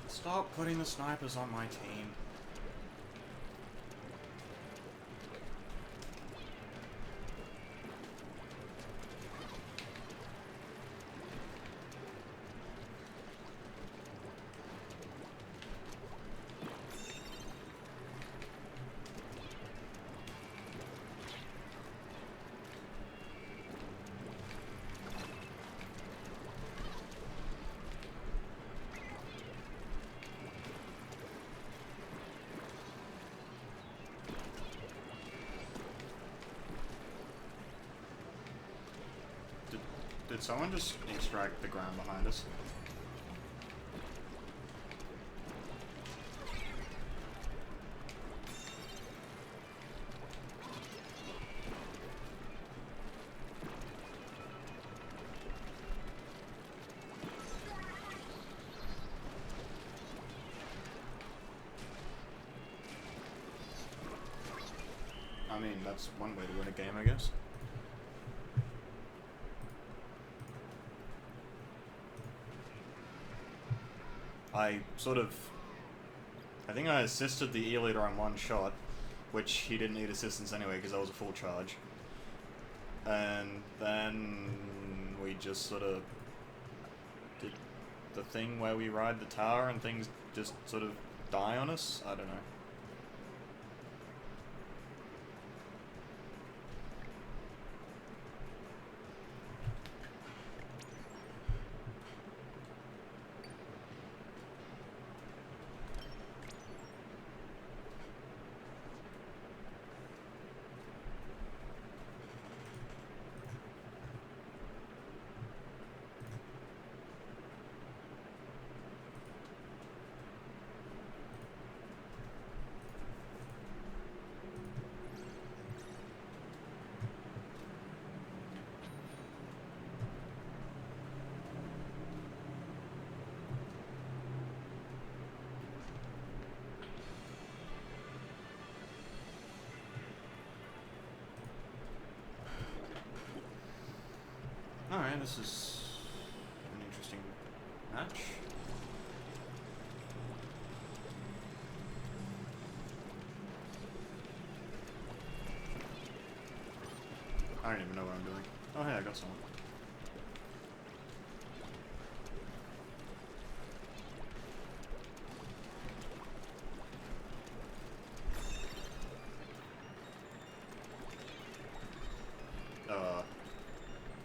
Stop putting the snipers on my team. Did someone just extract the ground behind us? I mean, that's one way to win a game, I guess. I think I assisted the E-leader on one shot, which he didn't need assistance anyway because that was a full charge. And then we just sort of did the thing where we ride the tower and things just sort of die on us? I don't know. Alright, this is an interesting match. I don't even know what I'm doing. Oh hey, I got someone.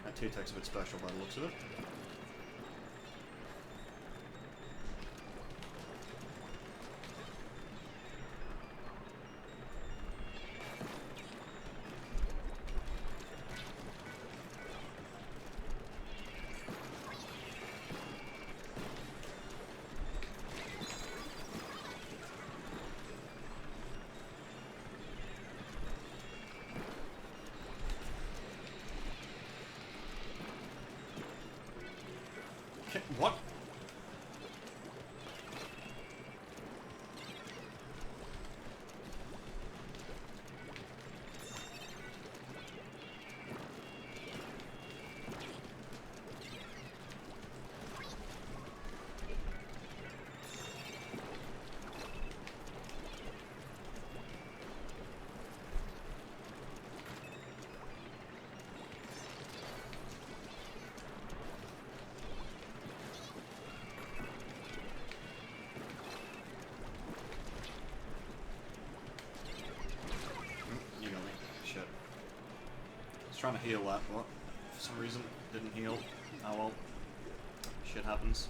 That 2-tech's a bit special by the looks of it. What? Trying to heal that, but for some reason didn't heal. Oh well, shit happens.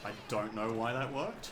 I don't know why that worked.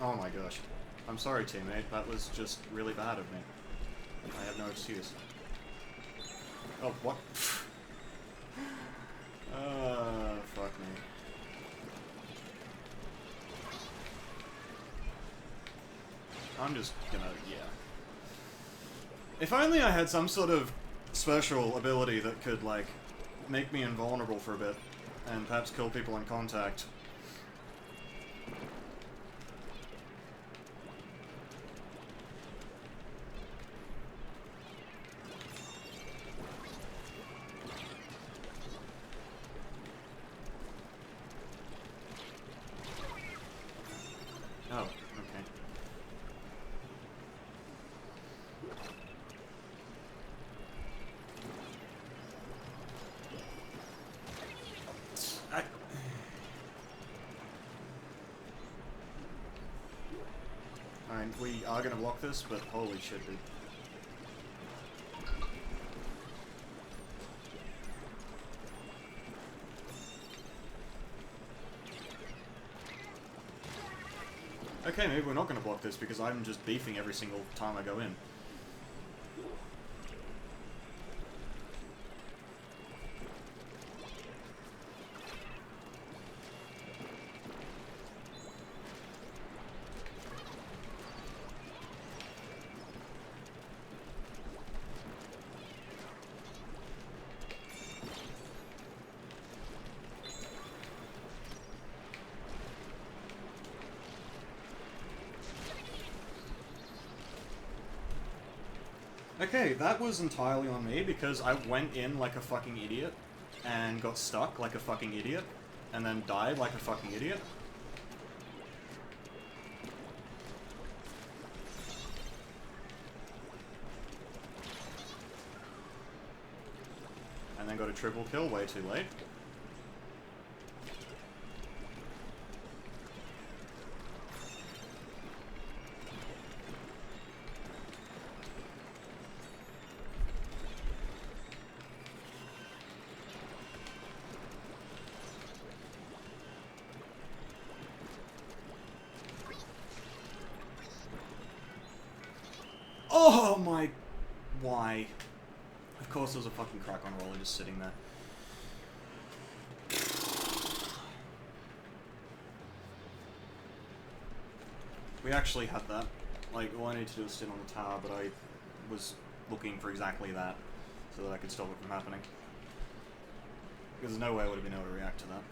Oh my gosh. I'm sorry, teammate. That was just really bad of me. I have no excuse. Oh, what? Fuck me. I'm just gonna, yeah. If only I had some sort of special ability that could, like, make me invulnerable for a bit, and perhaps kill people in contact. we are gonna block this, but holy shit, dude. Okay, maybe we're not gonna block this because I'm just beefing every single time I go in. Okay, that was entirely on me because I went in like a fucking idiot and got stuck like a fucking idiot and then died like a fucking idiot. And then got a triple kill way too late. Oh my... Why? Of course there was a fucking crack on roller just sitting there. We actually had that. Like, all I need to do is sit on the tower, but I was looking for exactly that, so that I could stop it from happening. Because there's no way I would have been able to react to that.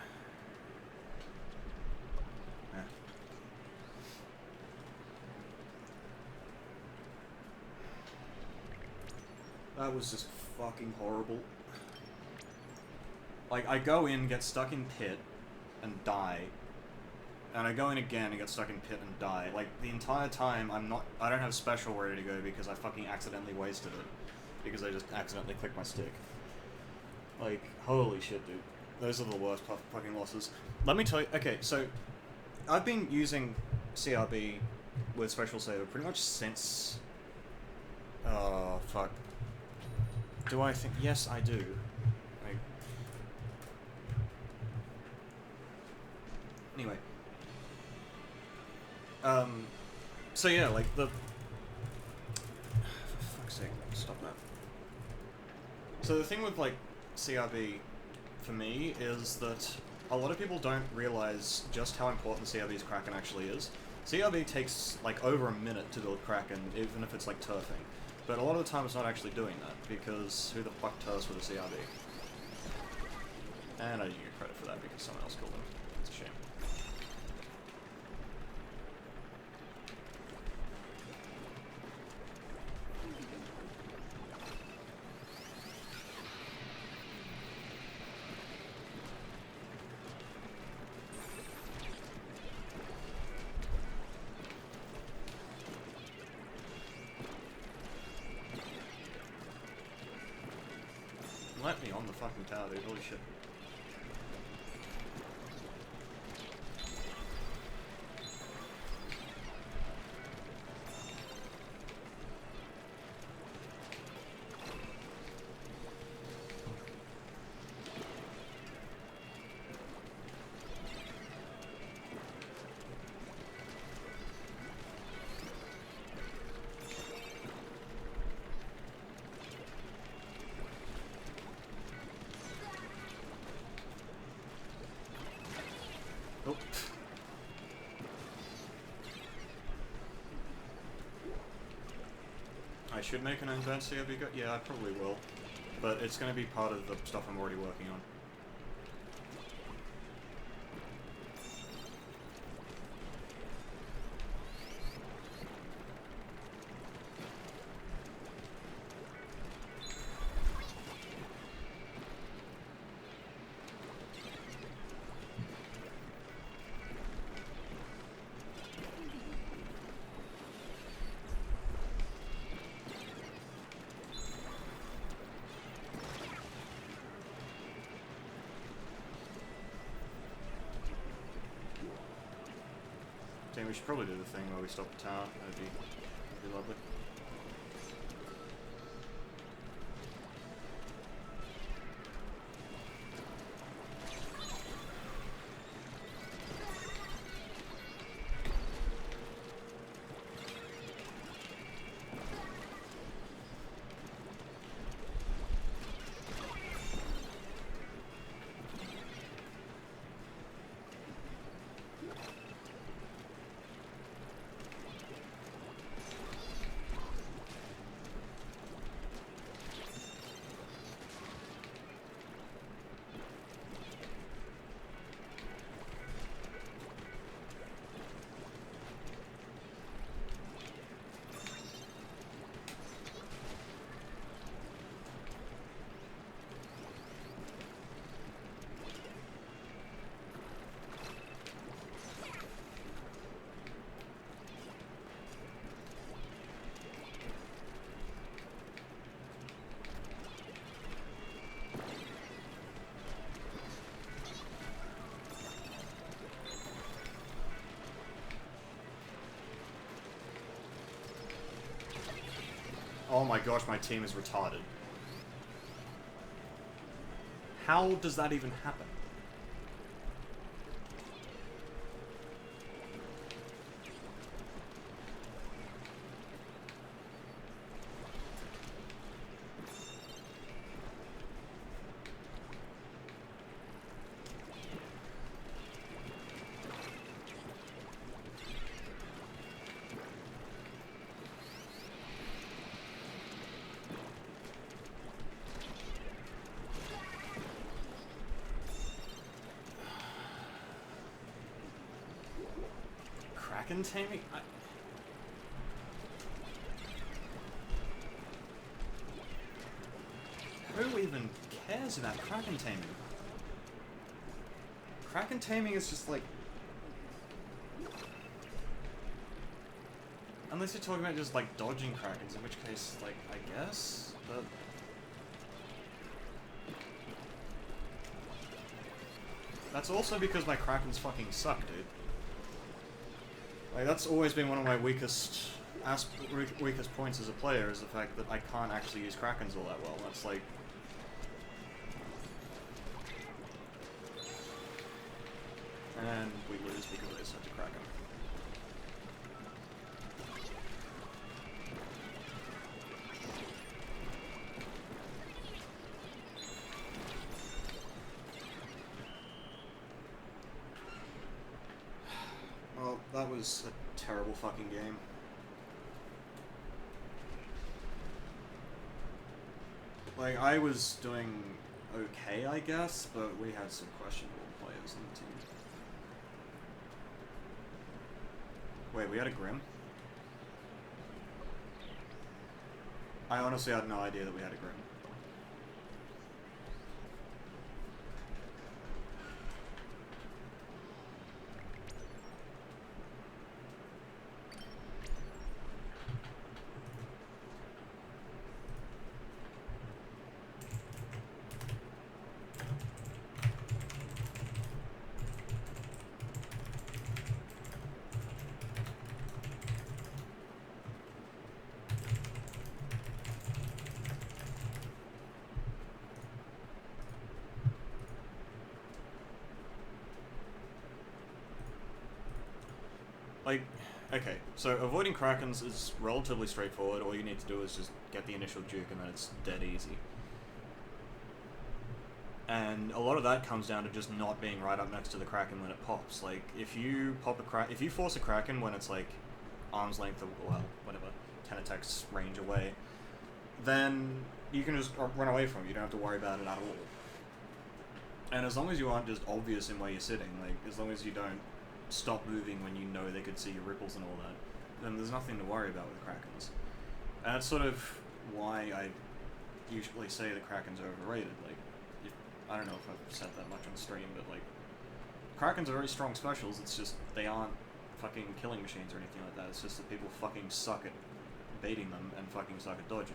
Yeah. That was just fucking horrible. Like, I go in, get stuck in pit, and die. And I go in again and get stuck in pit and die. Like, the entire time, I don't have special ready to go because I fucking accidentally wasted it. Because I just accidentally clicked my stick. Like, holy shit, dude. Those are the worst fucking losses. Let me tell you, okay, so, I've been using CRB with Special Saver pretty much since... Oh, fuck. Do I think... Yes, I do. Anyway. So yeah, like, for fuck's sake, stop that. So the thing with, like, CRB, for me, is that a lot of people don't realize just how important CRB's Kraken actually is. CRB takes, like, over a minute to build Kraken, even if it's, like, turfing. But a lot of the time it's not actually doing that, because who the fuck turfs with a CRB? And I didn't get credit for that because someone else killed him. It's a shame. Let me on the fucking tower, dude. Holy shit. Nope. I should make an advanced CRB go? Yeah, I probably will. But it's going to be part of the stuff I'm already working on. we should probably do the thing where we stop the tower. That'd be lovely. Oh my gosh, my team is retarded. How does that even happen? Kraken taming? Who even cares about Kraken taming? Kraken taming is just like... Unless you're talking about just like dodging Krakens, in which case, like, I guess, but... That's also because my Krakens fucking suck, dude. Like, that's always been one of my weakest points as a player, is the fact that I can't actually use Krakens all that well. That's like... And we lose because they such a Kraken. Well, that was a terrible fucking game. Like, I was doing okay, I guess, but we had some questionable players on the team. Wait, we had a Grim? I honestly had no idea that we had a Grim. Like, okay, so avoiding Krakens is relatively straightforward. All you need to do is just get the initial juke and then it's dead easy. And a lot of that comes down to just not being right up next to the Kraken when it pops. Like, if you force a Kraken when it's like arm's length or, well, whatever, 10 attacks range away, then you can just run away from it. You don't have to worry about it at all. And as long as you aren't just obvious in where you're sitting, like, as long as you don't stop moving when you know they could see your ripples and all that, then there's nothing to worry about with Krakens. And that's sort of why I usually say the Kraken's are overrated. Like, I don't know if I've said that much on stream, but like, Krakens are very strong specials, it's just they aren't fucking killing machines or anything like that. It's just that people fucking suck at baiting them and fucking suck at dodging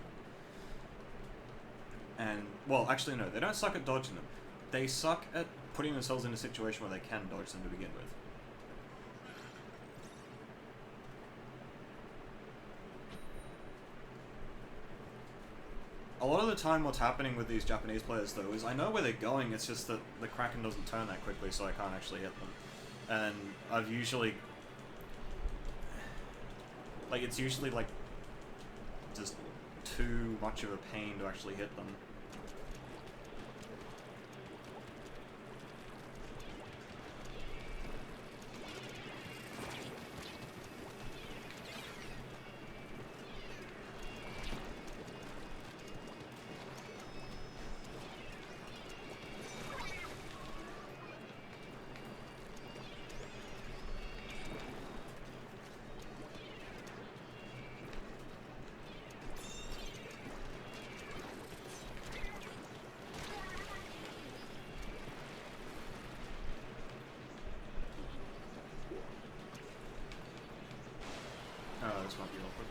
them. And, well, actually no, they don't suck at dodging them. They suck at putting themselves in a situation where they can dodge them to begin with. A lot of the time what's happening with these Japanese players, though, is I know where they're going, it's just that the Kraken doesn't turn that quickly, so I can't actually hit them. And I've usually... like, it's usually, like, just too much of a pain to actually hit them. Oh, this might be awkward.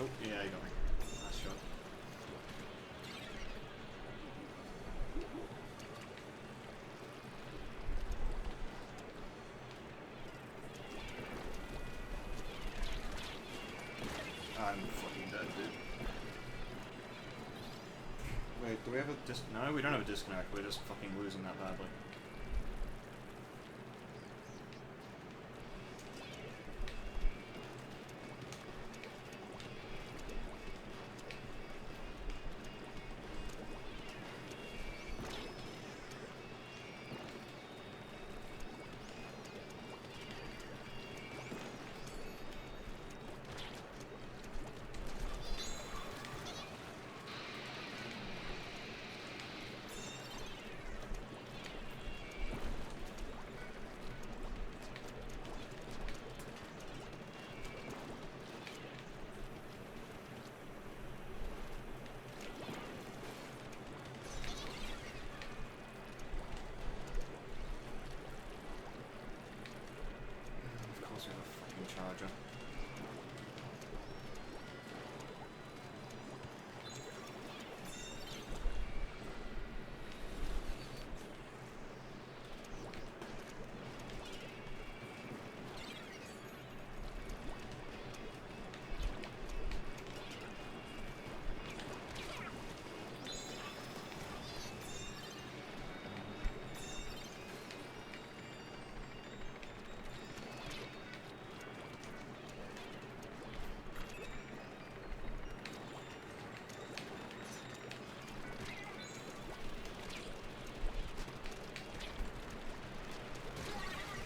Oh, yeah, you got me. Nice shot. I'm fucking dead, dude. Wait, do we have a no, we don't have a disconnect. We're just fucking losing that badly. Charger.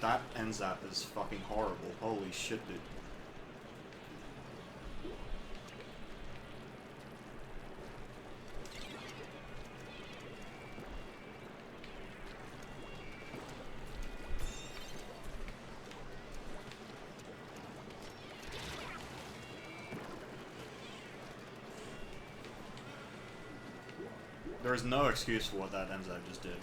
That end zap is fucking horrible. Holy shit, dude. There is no excuse for what that Enzo just did.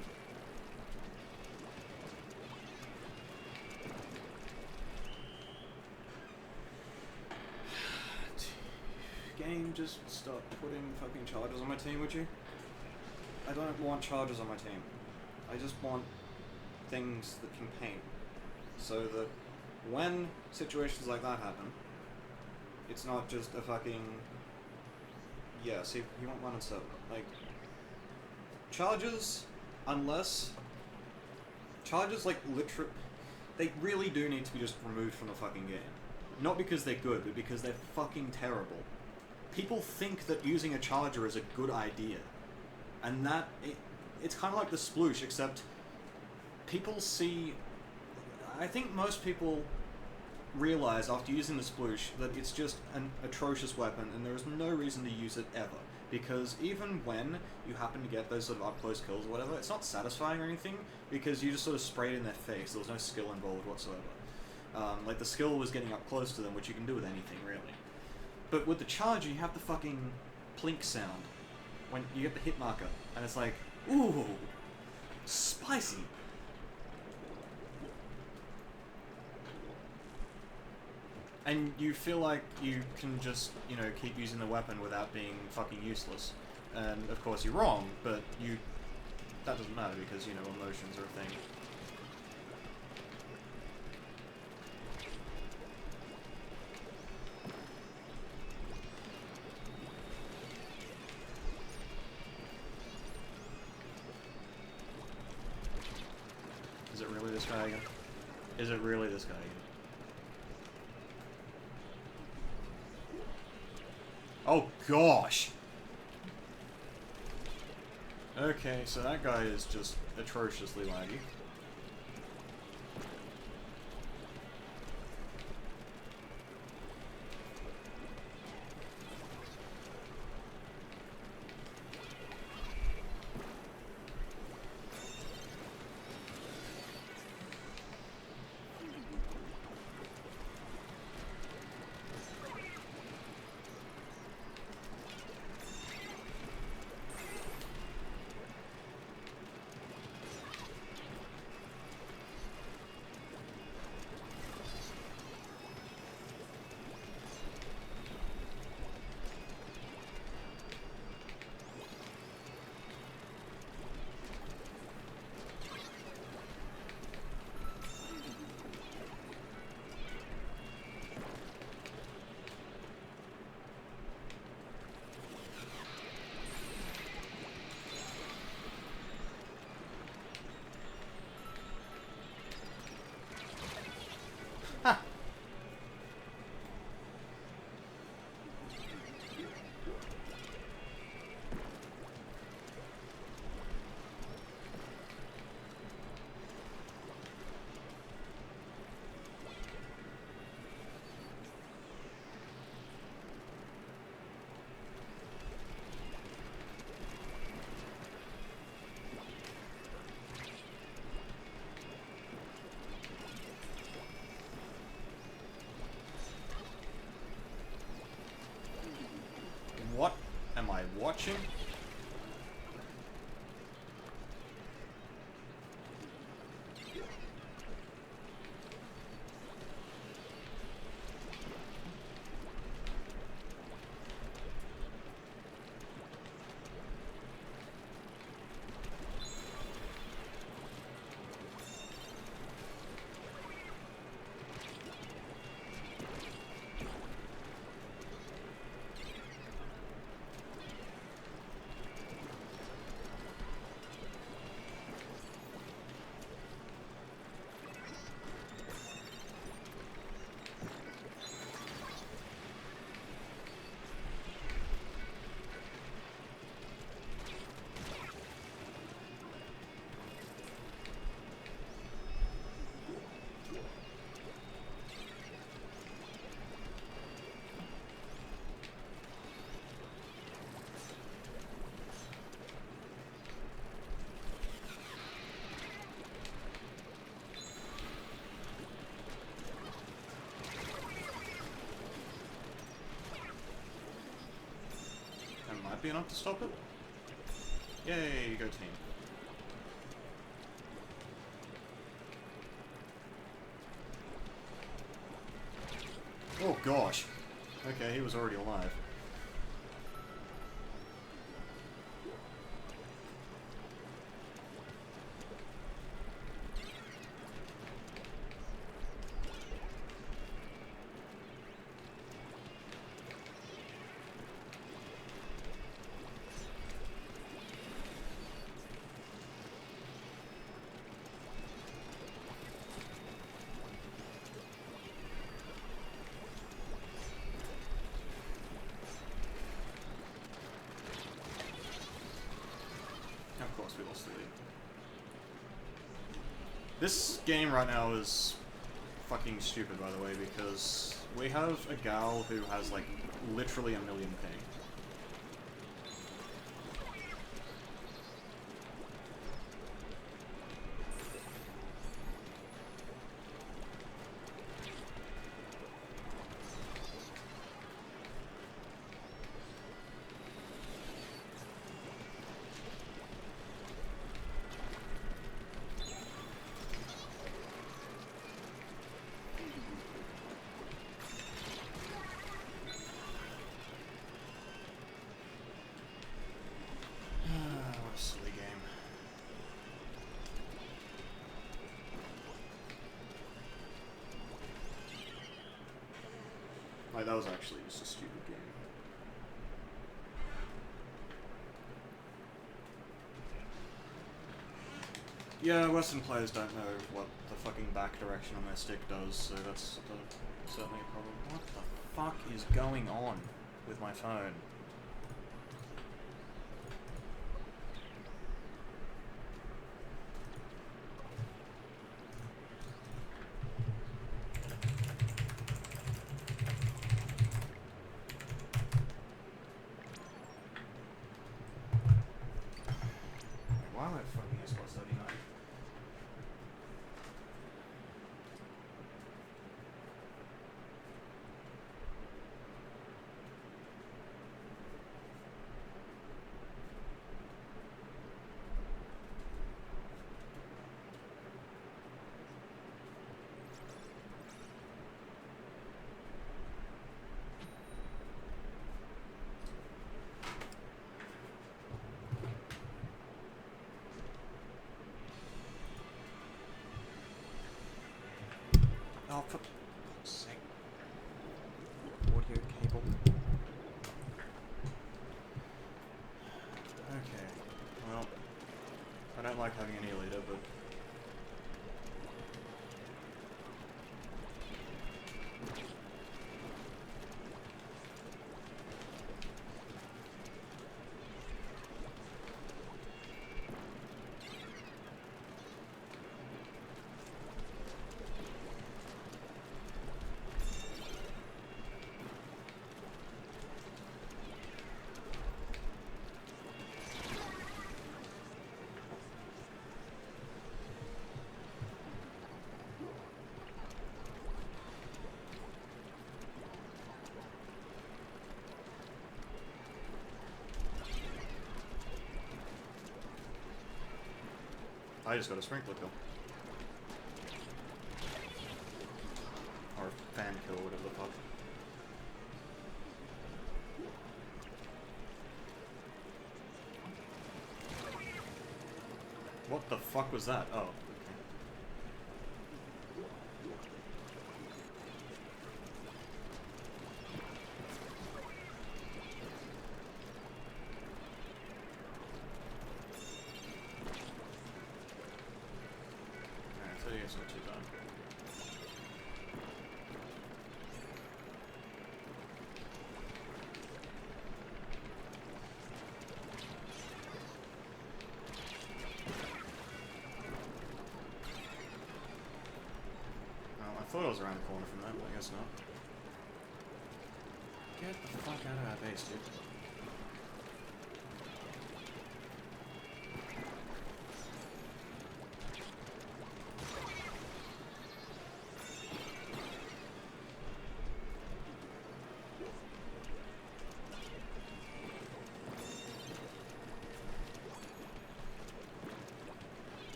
Game, just stop putting fucking chargers on my team, would you? I don't want chargers on my team. I just want things that can paint. So that when situations like that happen, it's not just a fucking... Yeah, see, you want one and seven. Like, chargers, unless... Chargers, like, literally... They really do need to be just removed from the fucking game. Not because they're good, but because they're fucking terrible. People think that using a charger is a good idea. And that... It's kind of like the sploosh, except... People see... I think most people realize after using the sploosh that it's just an atrocious weapon and there is no reason to use it ever. Because even when you happen to get those sort of up-close kills or whatever, it's not satisfying or anything, because you just sort of sprayed in their face. There was no skill involved whatsoever. Like, the skill was getting up close to them, which you can do with anything, really. But with the charger, you have the fucking plink sound when you get the hit marker, and it's like, ooh, spicy. And you feel like you can just, you know, keep using the weapon without being fucking useless. And, of course, you're wrong, but that doesn't matter because, you know, emotions are a thing. Is it really this guy again? Is it really this guy again? Oh gosh! Okay, so that guy is just atrociously laggy. What am I watching? Might be enough to stop it. Yay, go team. Oh gosh. Okay, he was already alive. Of course we lost the lead. This game right now is fucking stupid, by the way, because we have a gal who has, like, literally a million ping. What a silly game. Like, that was actually just a stupid game. Yeah, Western players don't know what the fucking back direction on their stick does, so that's certainly a problem. What the fuck is going on with my phone? Why am I fucking S+39? Oh, for fuck's sake. Audio cable. Okay. Well, I don't like having any leader, but... I just got a sprinkler kill. Or a fan kill, whatever the fuck. What the fuck was that? Oh. So yeah, it's not too bad. Well, I thought I was around the corner from that, but I guess not. Get the fuck out of our base, dude.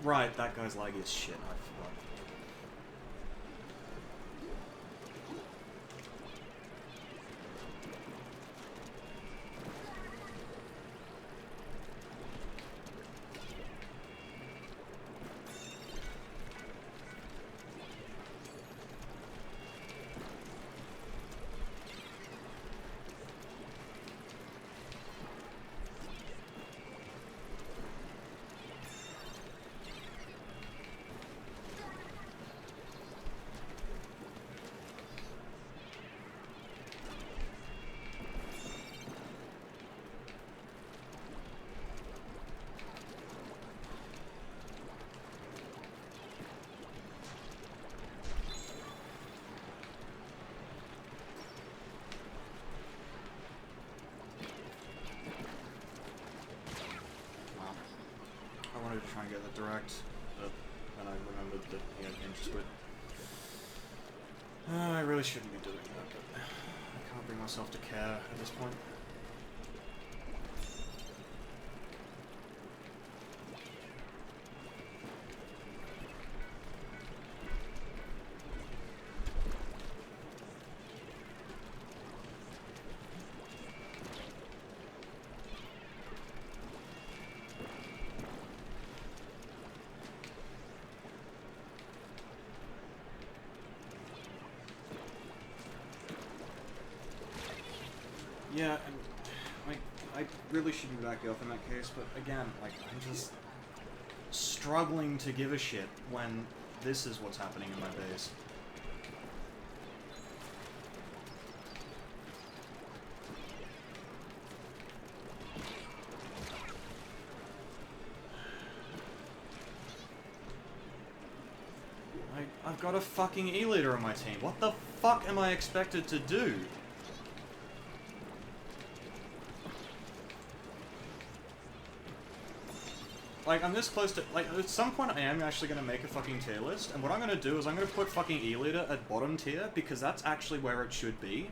right, that guy's laggy as shit, I forgot. I wanted to try and get the direct, but then I remembered that he had Imperious. I really shouldn't be doing that, but I can't bring myself to care at this point. Yeah, and, like, I really shouldn't back you off in that case, but again, like, I'm just struggling to give a shit when this is what's happening in my base. I've got a fucking E-leader on my team. What the fuck am I expected to do? Like, I'm this close to, like, at some point I am actually going to make a fucking tier list, and what I'm going to do is I'm going to put fucking E-leader at bottom tier, because that's actually where it should be.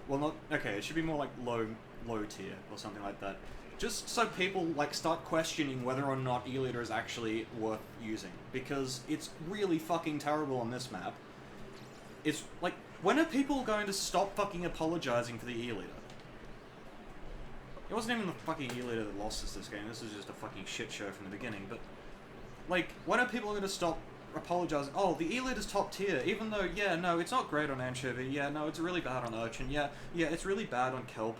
Well, not, okay, it should be more like low tier, or something like that. Just so people, like, start questioning whether or not E-leader is actually worth using, because it's really fucking terrible on this map. It's, like, when are people going to stop fucking apologizing for the E-leader? It wasn't even the fucking E-leader that lost us this game, this was just a fucking shit show from the beginning, but... Like, when are people going to stop apologizing? Oh, the E-leader's top tier, even though, yeah, no, it's not great on Anchovy, yeah, no, it's really bad on Urchin, yeah, it's really bad on Kelp,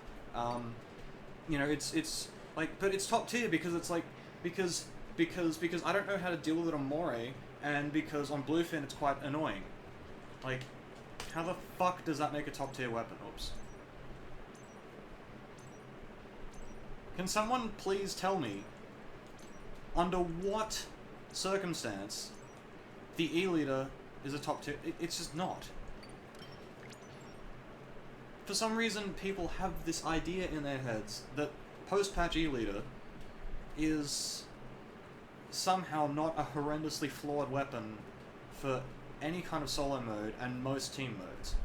you know, it's, like, but it's top tier because it's, like, because I don't know how to deal with it on Moray, and because on Bluefin it's quite annoying. Like, how the fuck does that make a top tier weapon? Oops. Can someone please tell me, under what circumstance the E-leader is a top tier? It's just not. For some reason, people have this idea in their heads that post-patch E-leader is somehow not a horrendously flawed weapon for any kind of solo mode and most team modes.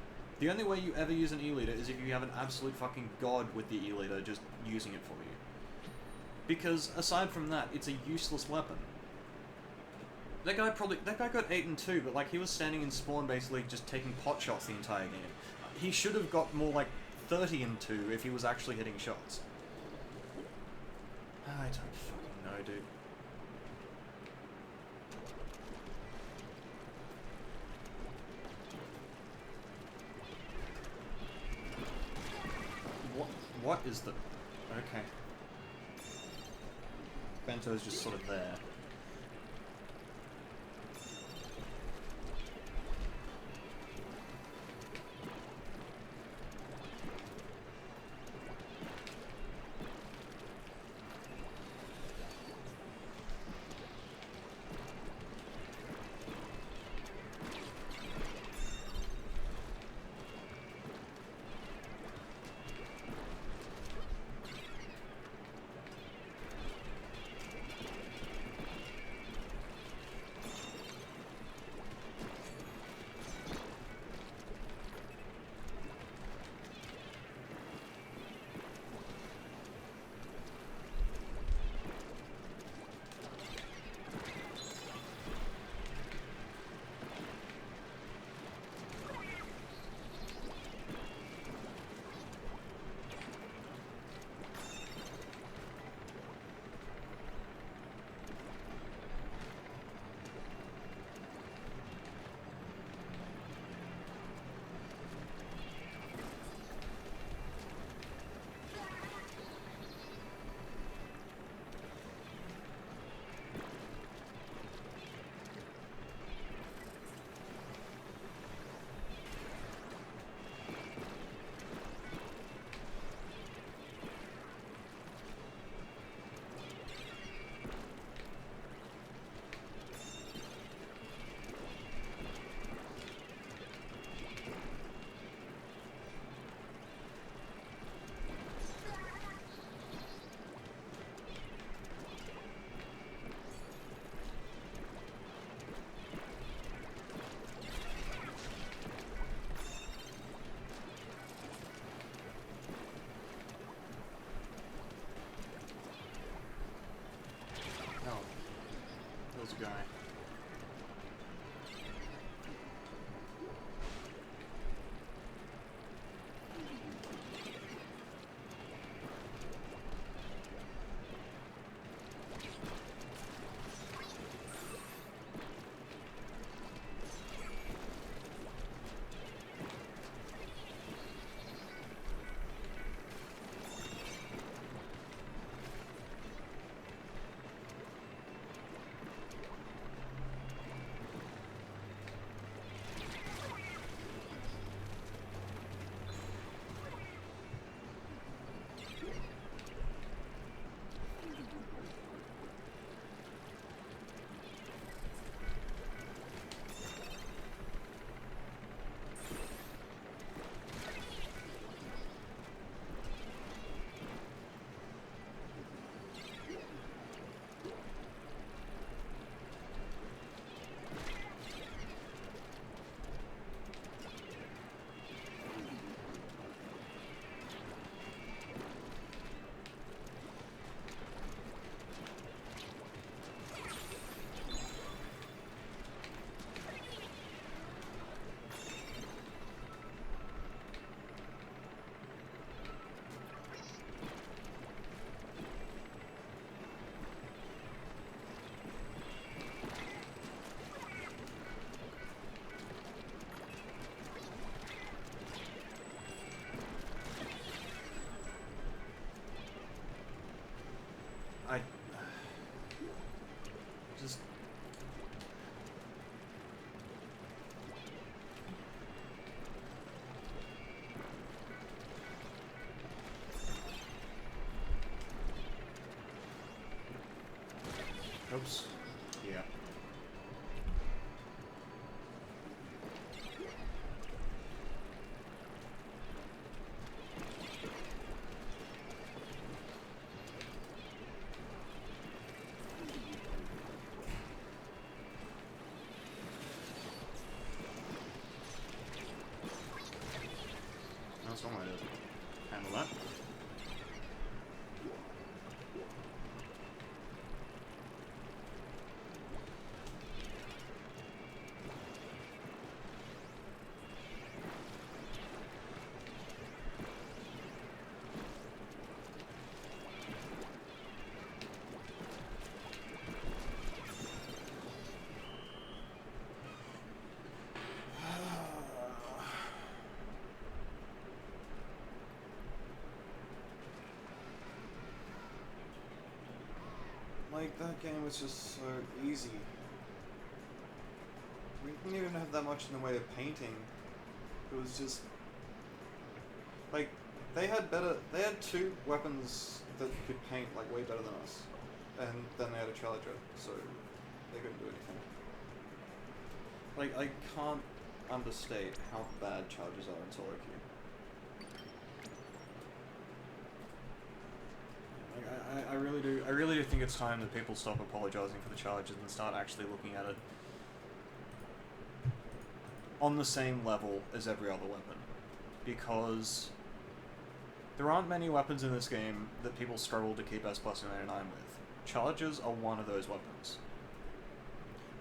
The only way you ever use an E-leader is if you have an absolute fucking god with the E-leader just using it for you. Because, aside from that, it's a useless weapon. That guy got 8 and 2, but, like, he was standing in spawn basically just taking pot shots the entire game. He should have got more like 30 and 2 if he was actually hitting shots. I don't fucking know, dude. What is the... Okay. Bento's just sort of there. Oops. Yeah. That's one way to handle that. Like, that game was just so easy. We didn't even have that much in the way of painting. It was just... Like, they had 2 weapons that could paint, like, way better than us. And then they had a Challenger, so they couldn't do anything. Like, I can't understate how bad Challengers are in solo queue. I really do think it's time that people stop apologizing for the Challenges and start actually looking at it on the same level as every other weapon. Because there aren't many weapons in this game that people struggle to keep S+99 with. Challenges are one of those weapons.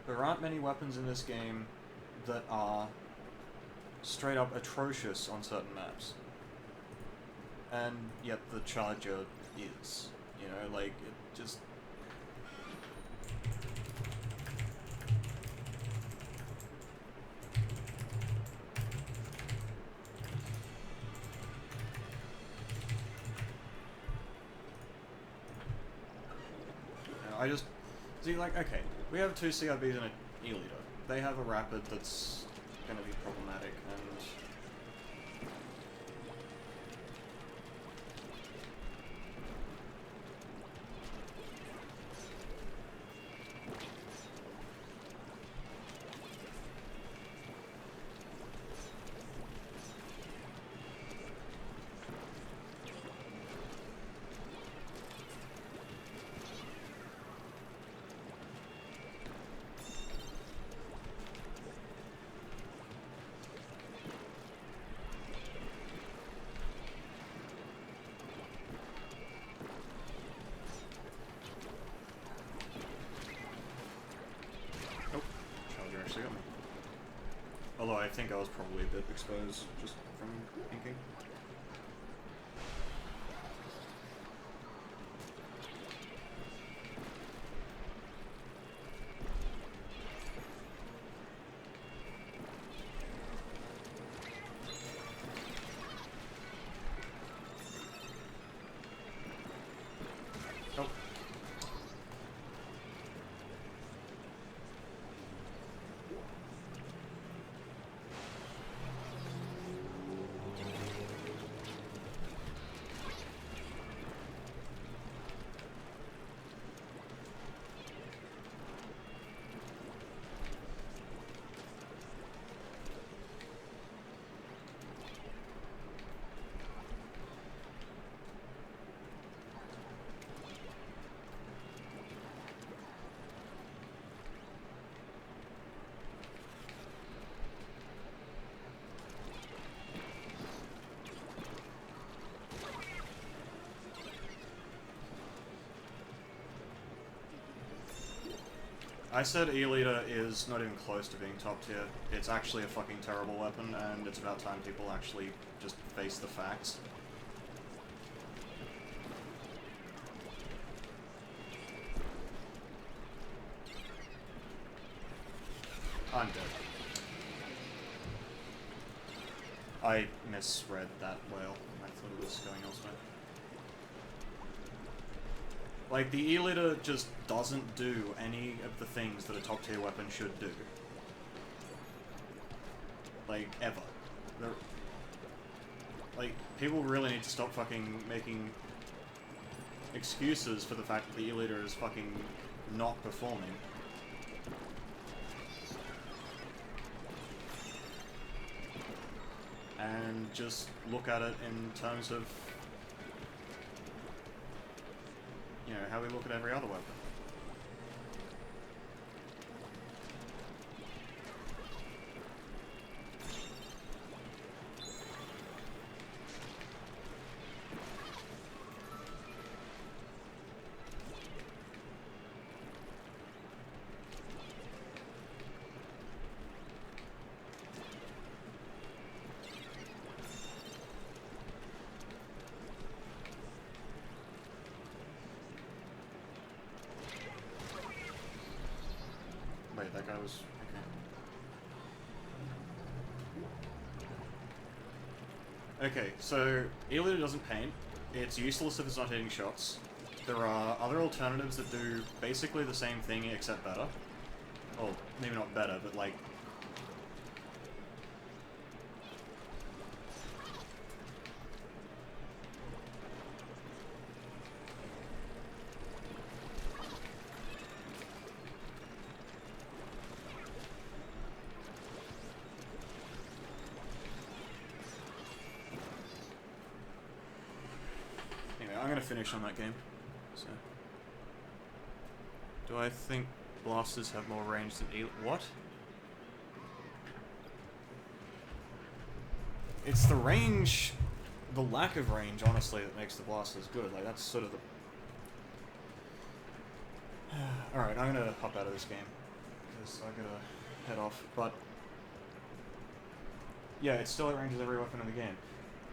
There aren't many weapons in this game that are straight up atrocious on certain maps. And yet the Challenger is. You know, like, it just... I just... See, like, okay, we have 2 CRBs and an E-Leader. They have a Rapid that's gonna be problematic, and... Although I think I was probably a bit exposed just from thinking. Oh. I said E-Leader is not even close to being top tier. It's actually a fucking terrible weapon, and it's about time people actually just face the facts. I'm dead. I misread that whale. I thought it was going elsewhere. Like, the E-Leader just doesn't do any of the things that a top tier weapon should do. Like, ever. Like, people really need to stop fucking making excuses for the fact that the E-Leader is fucking not performing. And just look at it in terms of, you know, how we look at every other weapon. Wait, that guy was... okay. Okay, so E-liter doesn't paint. It's useless if it's not hitting shots. There are other alternatives that do basically the same thing except better. Well, maybe not better, but like... I'm gonna finish on that game. So, do I think blasters have more range than what? It's the range, the lack of range, honestly, that makes the blasters good. Like that's sort of the. All right, I'm gonna hop out of this game because I gotta head off. But yeah, it still outranges every weapon in the game.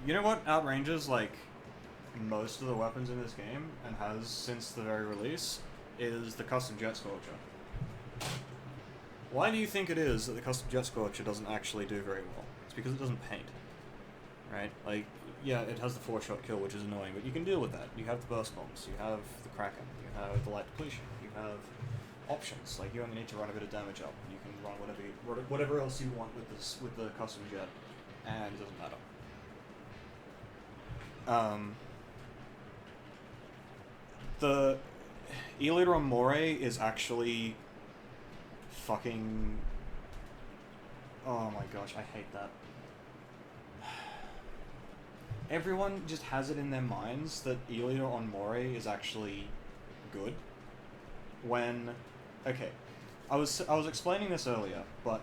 You know what outranges like most of the weapons in this game, and has since the very release, is the custom Jet Scorcher. Why do you think it is that the custom Jet Scorcher doesn't actually do very well? It's because it doesn't paint. Right? Like, yeah, it has the 4-shot kill, which is annoying, but you can deal with that. You have the burst bombs, you have the Kraken, you have the light depletion, you have options. Like, you only need to run a bit of damage up, and you can run whatever else you want with this with the custom jet, and it doesn't matter. The E-liter on Moray is actually fucking... oh my gosh, I hate that. Everyone just has it in their minds that E-liter on Moray is actually good. When... okay, I was explaining this earlier, but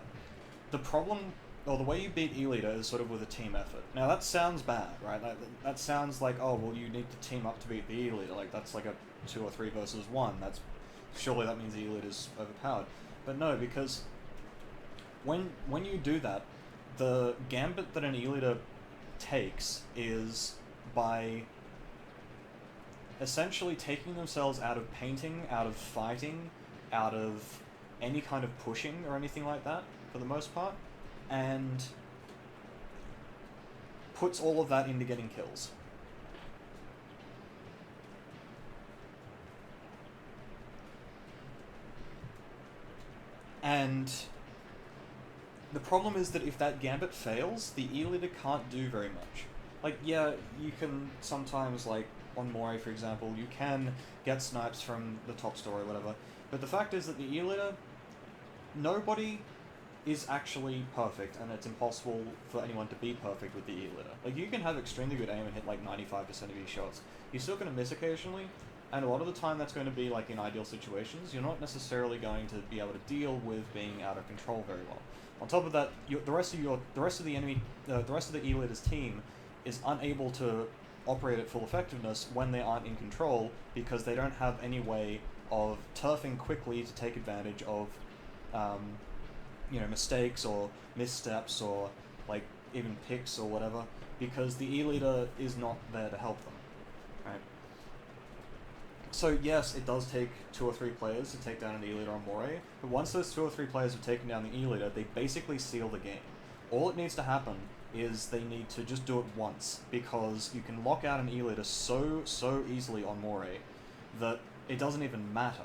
the problem... or the way you beat E-liter is sort of with a team effort. Now that sounds bad, right? That sounds like, oh, well you need to team up to beat the E-liter. Like, that's like a 2 or 3 versus 1. That's... surely that means E-liter's overpowered. But no, because when you do that, the gambit that an E-liter takes is by essentially taking themselves out of painting, out of fighting, out of any kind of pushing or anything like that, for the most part, and puts all of that into getting kills. And the problem is that if that gambit fails, the E-liter can't do very much. Like, yeah, you can sometimes, like, on Moray, for example, you can get snipes from the top story or whatever, but the fact is that the E-liter, nobody is actually perfect, and it's impossible for anyone to be perfect with the E-liter. Like, you can have extremely good aim and hit, like, 95% of your shots. You're still going to miss occasionally, and a lot of the time that's going to be, like, in ideal situations. You're not necessarily going to be able to deal with being out of control very well. On top of that, the rest of the E-liter's team is unable to operate at full effectiveness when they aren't in control, because they don't have any way of turfing quickly to take advantage of, you know, mistakes or missteps or, like, even picks or whatever, because the E-liter is not there to help them, right? So yes, it does take 2 or 3 players to take down an E-liter on Moray, but once those 2 or 3 players have taken down the E-liter, they basically seal the game. All it needs to happen is they need to just do it once, because you can lock out an E-liter so easily on Moray that it doesn't even matter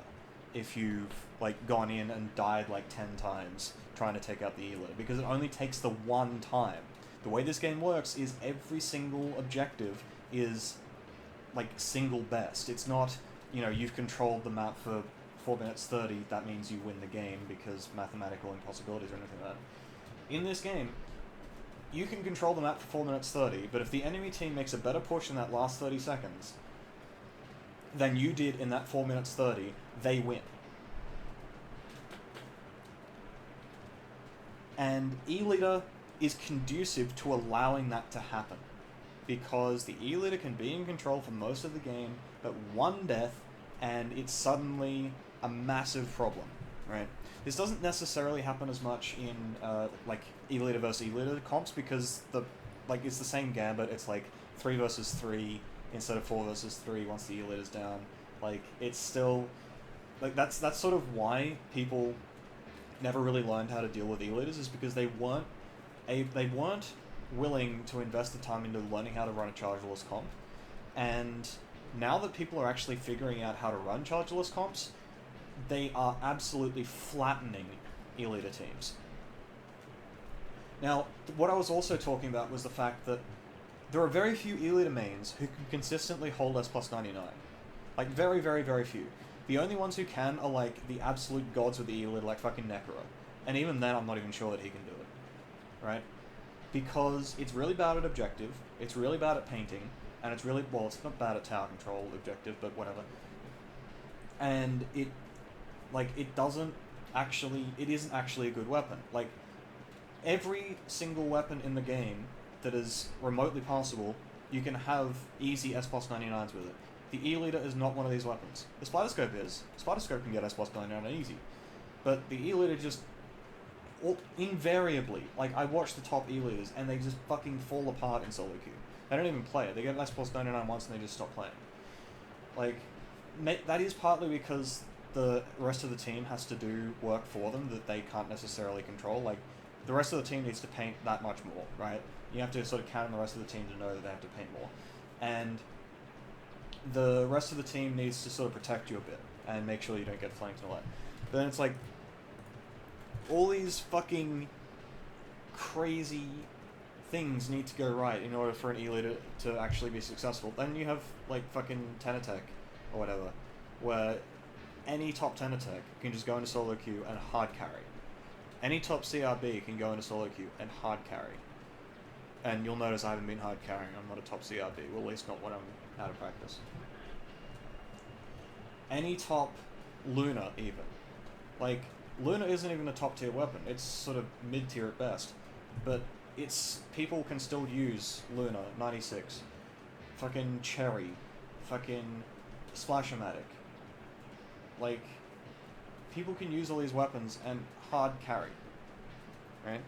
if you've, like, gone in and died like 10 times trying to take out the E-liter, because it only takes the one time. The way this game works is every single objective is, like, single best. It's not, you know, you've controlled the map for 4 minutes 30, that means you win the game because mathematical impossibilities or anything like that. In this game, you can control the map for 4 minutes 30, but if the enemy team makes a better push in that last 30 seconds than you did in that 4 minutes 30, they win. And E-Leader is conducive to allowing that to happen, because the E-Leader can be in control for most of the game, but one death, and it's suddenly a massive problem, right? This doesn't necessarily happen as much in like E-Leader versus E-Leader comps, because it's the same gambit. It's like 3 versus 3 instead of 4 versus 3 once the E-Leader's down. Like, it's still like that's sort of why people never really learned how to deal with E-Leaders, is because they weren't willing to invest the time into learning how to run a chargeless comp. And now that people are actually figuring out how to run chargeless comps, they are absolutely flattening E-Leader teams. Now, what I was also talking about was the fact that there are very few E-Leader mains who can consistently hold S+99. Like, very, very, very few. The only ones who can are, like, the absolute gods with the E-Leader, like fucking Necro. And even then, I'm not even sure that he can do it. Right? Because it's really bad at objective, it's really bad at painting, and it's really, well, it's not bad at tower control objective, but whatever. And it isn't actually a good weapon. Like, every single weapon in the game that is remotely passable, you can have easy S+99s with it. The E-Leader is not one of these weapons. The Spider Scope is. Spider Scope can get S+99 easy. But the E-Leader just, invariably, like, I watch the top E-Leaders, and they just fucking fall apart in solo queue. They don't even play it. They get S+99 once, and they just stop playing. Like, that is partly because the rest of the team has to do work for them that they can't necessarily control. Like, the rest of the team needs to paint that much more, right? You have to sort of count on the rest of the team to know that they have to paint more. And the rest of the team needs to sort of protect you a bit and make sure you don't get flanked and all that. But then it's like, all these fucking crazy things need to go right in order for an E-Leader to actually be successful. Then you have, like, fucking 10 attack or whatever, where any top 10 attack can just go into solo queue and hard carry. Any top CRB can go into solo queue and hard carry. And you'll notice I haven't been hard carrying. I'm not a top CRB, well, at least not when I'm out of practice. Any top Luna, even. Like, Luna isn't even a top tier weapon. It's sort of mid tier at best. But people can still use Luna, 96. Fucking Cherry. Fucking Splashomatic. Like, people can use all these weapons and hard carry. Right?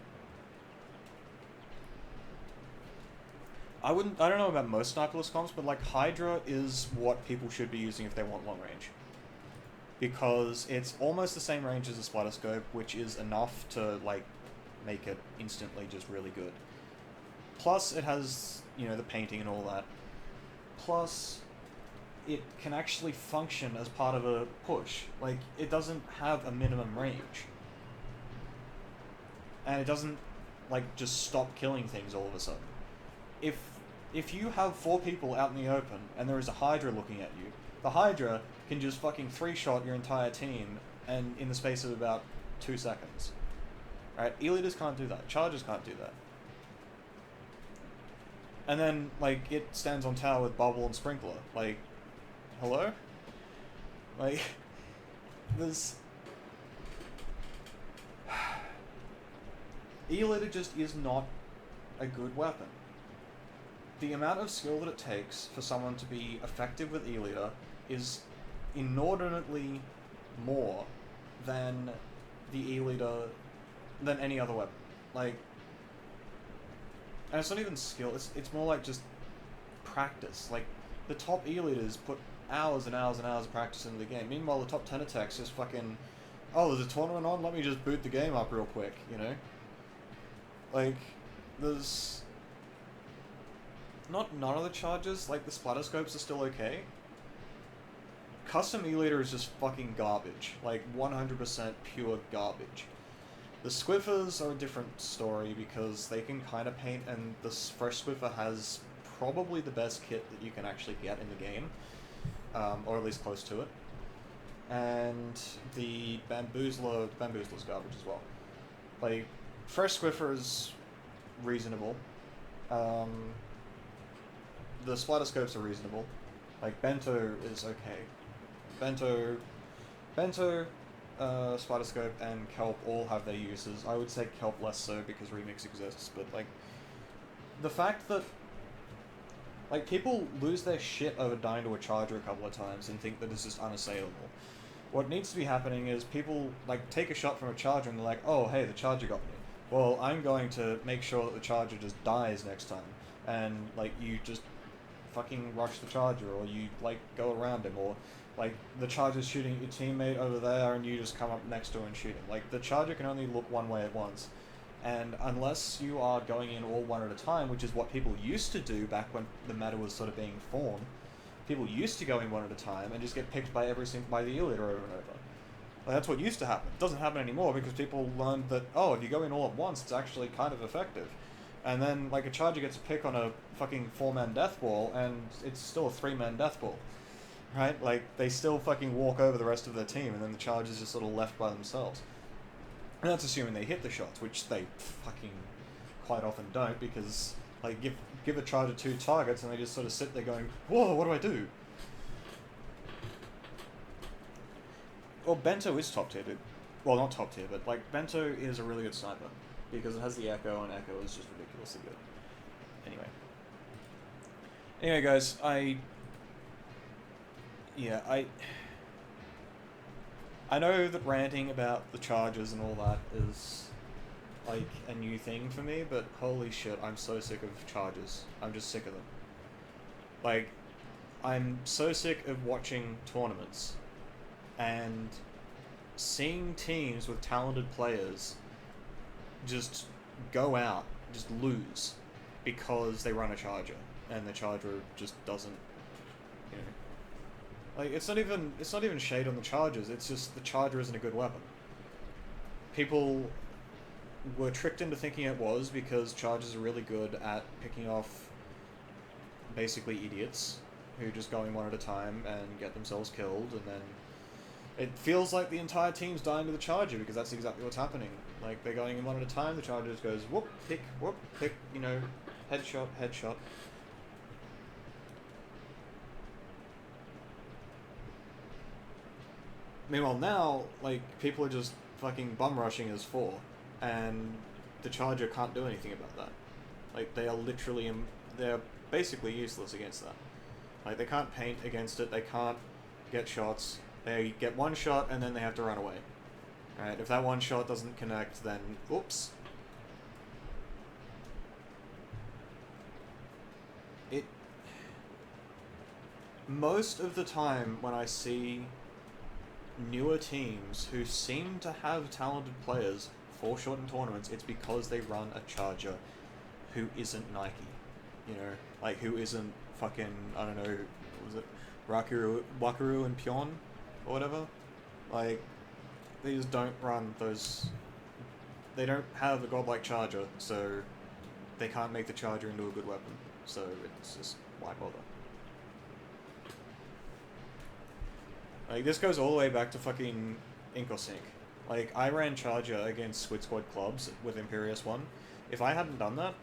I don't know about most sniperless comps, but, like, Hydra is what people should be using if they want long range. Because it's almost the same range as a Spider Scope, which is enough to, like, make it instantly just really good. Plus, it has, you know, the painting and all that. Plus, it can actually function as part of a push. Like, it doesn't have a minimum range. And it doesn't, like, just stop killing things all of a sudden. If you have 4 people out in the open, and there is a Hydra looking at you, the Hydra can just fucking 3-shot your entire team, and in the space of about 2 seconds. Right? E-Leaders can't do that. Chargers can't do that. And then, like, it stands on tower with Bubble and Sprinkler. Like, hello? Like, there's... E-Leader just is not a good weapon. The amount of skill that it takes for someone to be effective with E-Leader is inordinately more than the E-Leader, than any other weapon. Like, and it's not even skill, it's more like just practice. Like, the top E-Leaders put hours and hours and hours of practice into the game. Meanwhile, the top 10 attacks just fucking, oh, there's a tournament on, let me just boot the game up real quick, you know? Like, there's... none of the charges, like the splatter scopes are still okay. Custom E-Leader is just fucking garbage. Like, 100% pure garbage. The Squiffers are a different story because they can kind of paint, and the Fresh Squiffer has probably the best kit that you can actually get in the game. Or at least close to it. and the Bamboozler's garbage as well. Like, Fresh Swiffer is reasonable. The Splitter Scopes are reasonable. Like, Bento is okay. Bento, Spider Scope, and Kelp all have their uses. I would say Kelp less so because Remix exists, but, like, the fact that, like, people lose their shit over dying to a charger a couple of times and think that this is unassailable. What needs to be happening is people, like, take a shot from a charger and they're like, oh, hey, the charger got me. Well, I'm going to make sure that the charger just dies next time. And, like, you just fucking rush the charger, or you, like, go around him, or, like, the charger's shooting your teammate over there and you just come up next to him and shoot him. Like, the charger can only look one way at once. And unless you are going in all one at a time, which is what people used to do back when the meta was sort of being formed, people used to go in one at a time and just get picked by by the E-liter over and over. Like, that's what used to happen. It doesn't happen anymore because people learned that, oh, if you go in all at once, it's actually kind of effective. And then, like, a charger gets a pick on a fucking 4-man death ball, and it's still a 3-man death ball. Right? Like, they still fucking walk over the rest of their team, and then the charger's just sort of left by themselves. And that's assuming they hit the shots, which they fucking quite often don't, because, like, give a charger 2 targets, and they just sort of sit there going, whoa, what do I do? Well, Bento is top tier, dude. Well, not top tier, but, like, Bento is a really good sniper, because it has the Echo, and Echo is just ridiculously good. Anyway, guys, I know that ranting about the charges and all that is, like, a new thing for me, but holy shit, I'm so sick of charges. I'm just sick of them. Like, I'm so sick of watching tournaments and seeing teams with talented players just go out, just lose, because they run a charger, and the charger just doesn't, you know. Like, it's not even shade on the chargers, it's just the charger isn't a good weapon. People were tricked into thinking it was because chargers are really good at picking off basically idiots who just go in one at a time and get themselves killed, and then it feels like the entire team's dying to the charger because that's exactly what's happening. Like, they're going in one at a time, the charger just goes whoop, pick, you know, headshot, headshot. Meanwhile now, like, people are just fucking bum rushing as 4, and the charger can't do anything about that. Like, they are literally, they're basically useless against that. Like, they can't paint against it, they can't get shots, they get one shot and then they have to run away. Right? If that one shot doesn't connect, then, oops. Most of the time when I see newer teams who seem to have talented players fall short in tournaments, it's because they run a charger who isn't Nike. You know, like, who isn't fucking, I don't know, what was it, Wakaru and Pion, or whatever? Like, they just don't run those, they don't have a godlike charger, so they can't make the charger into a good weapon, so it's just, why bother? Like, this goes all the way back to fucking Ink or Sink. Like, I ran Charger against S+quids clubs with Imperious 1. If I hadn't done that,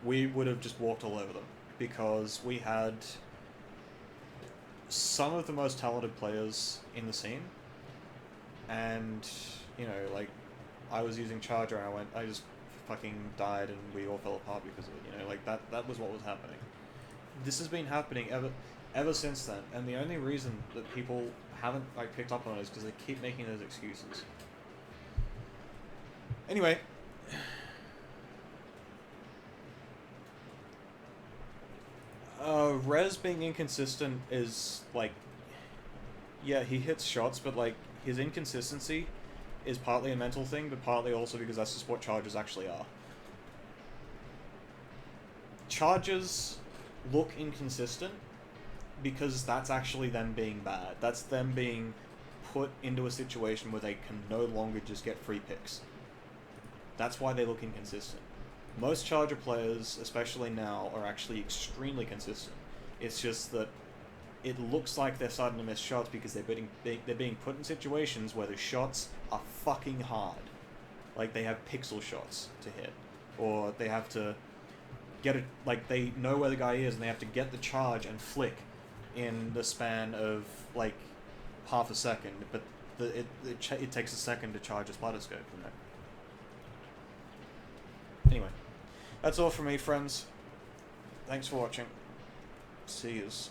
we would have just walked all over them. Because we had some of the most talented players in the scene. And, you know, like, I was using Charger and I just fucking died and we all fell apart because of it, you know? Like, that was what was happening. This has been happening ever since then, and the only reason that people haven't, like, picked up on it is because they keep making those excuses. Anyway, Rez being inconsistent is, like, yeah, he hits shots, but, like, his inconsistency is partly a mental thing, but partly also because that's just what chargers actually are. Chargers look inconsistent because that's actually them being bad. That's them being put into a situation where they can no longer just get free picks. That's why they look inconsistent. Most Charger players, especially now, are actually extremely consistent. It's just that it looks like they're starting to miss shots because they're being put in situations where the shots are fucking hard. Like, they have pixel shots to hit. Or they have to get it, like, they know where the guy is and they have to get the charge and flick in the span of, like, half a second. But it takes a second to charge a splatter scope, you know? Anyway, that's all from me, friends. Thanks for watching. See yous.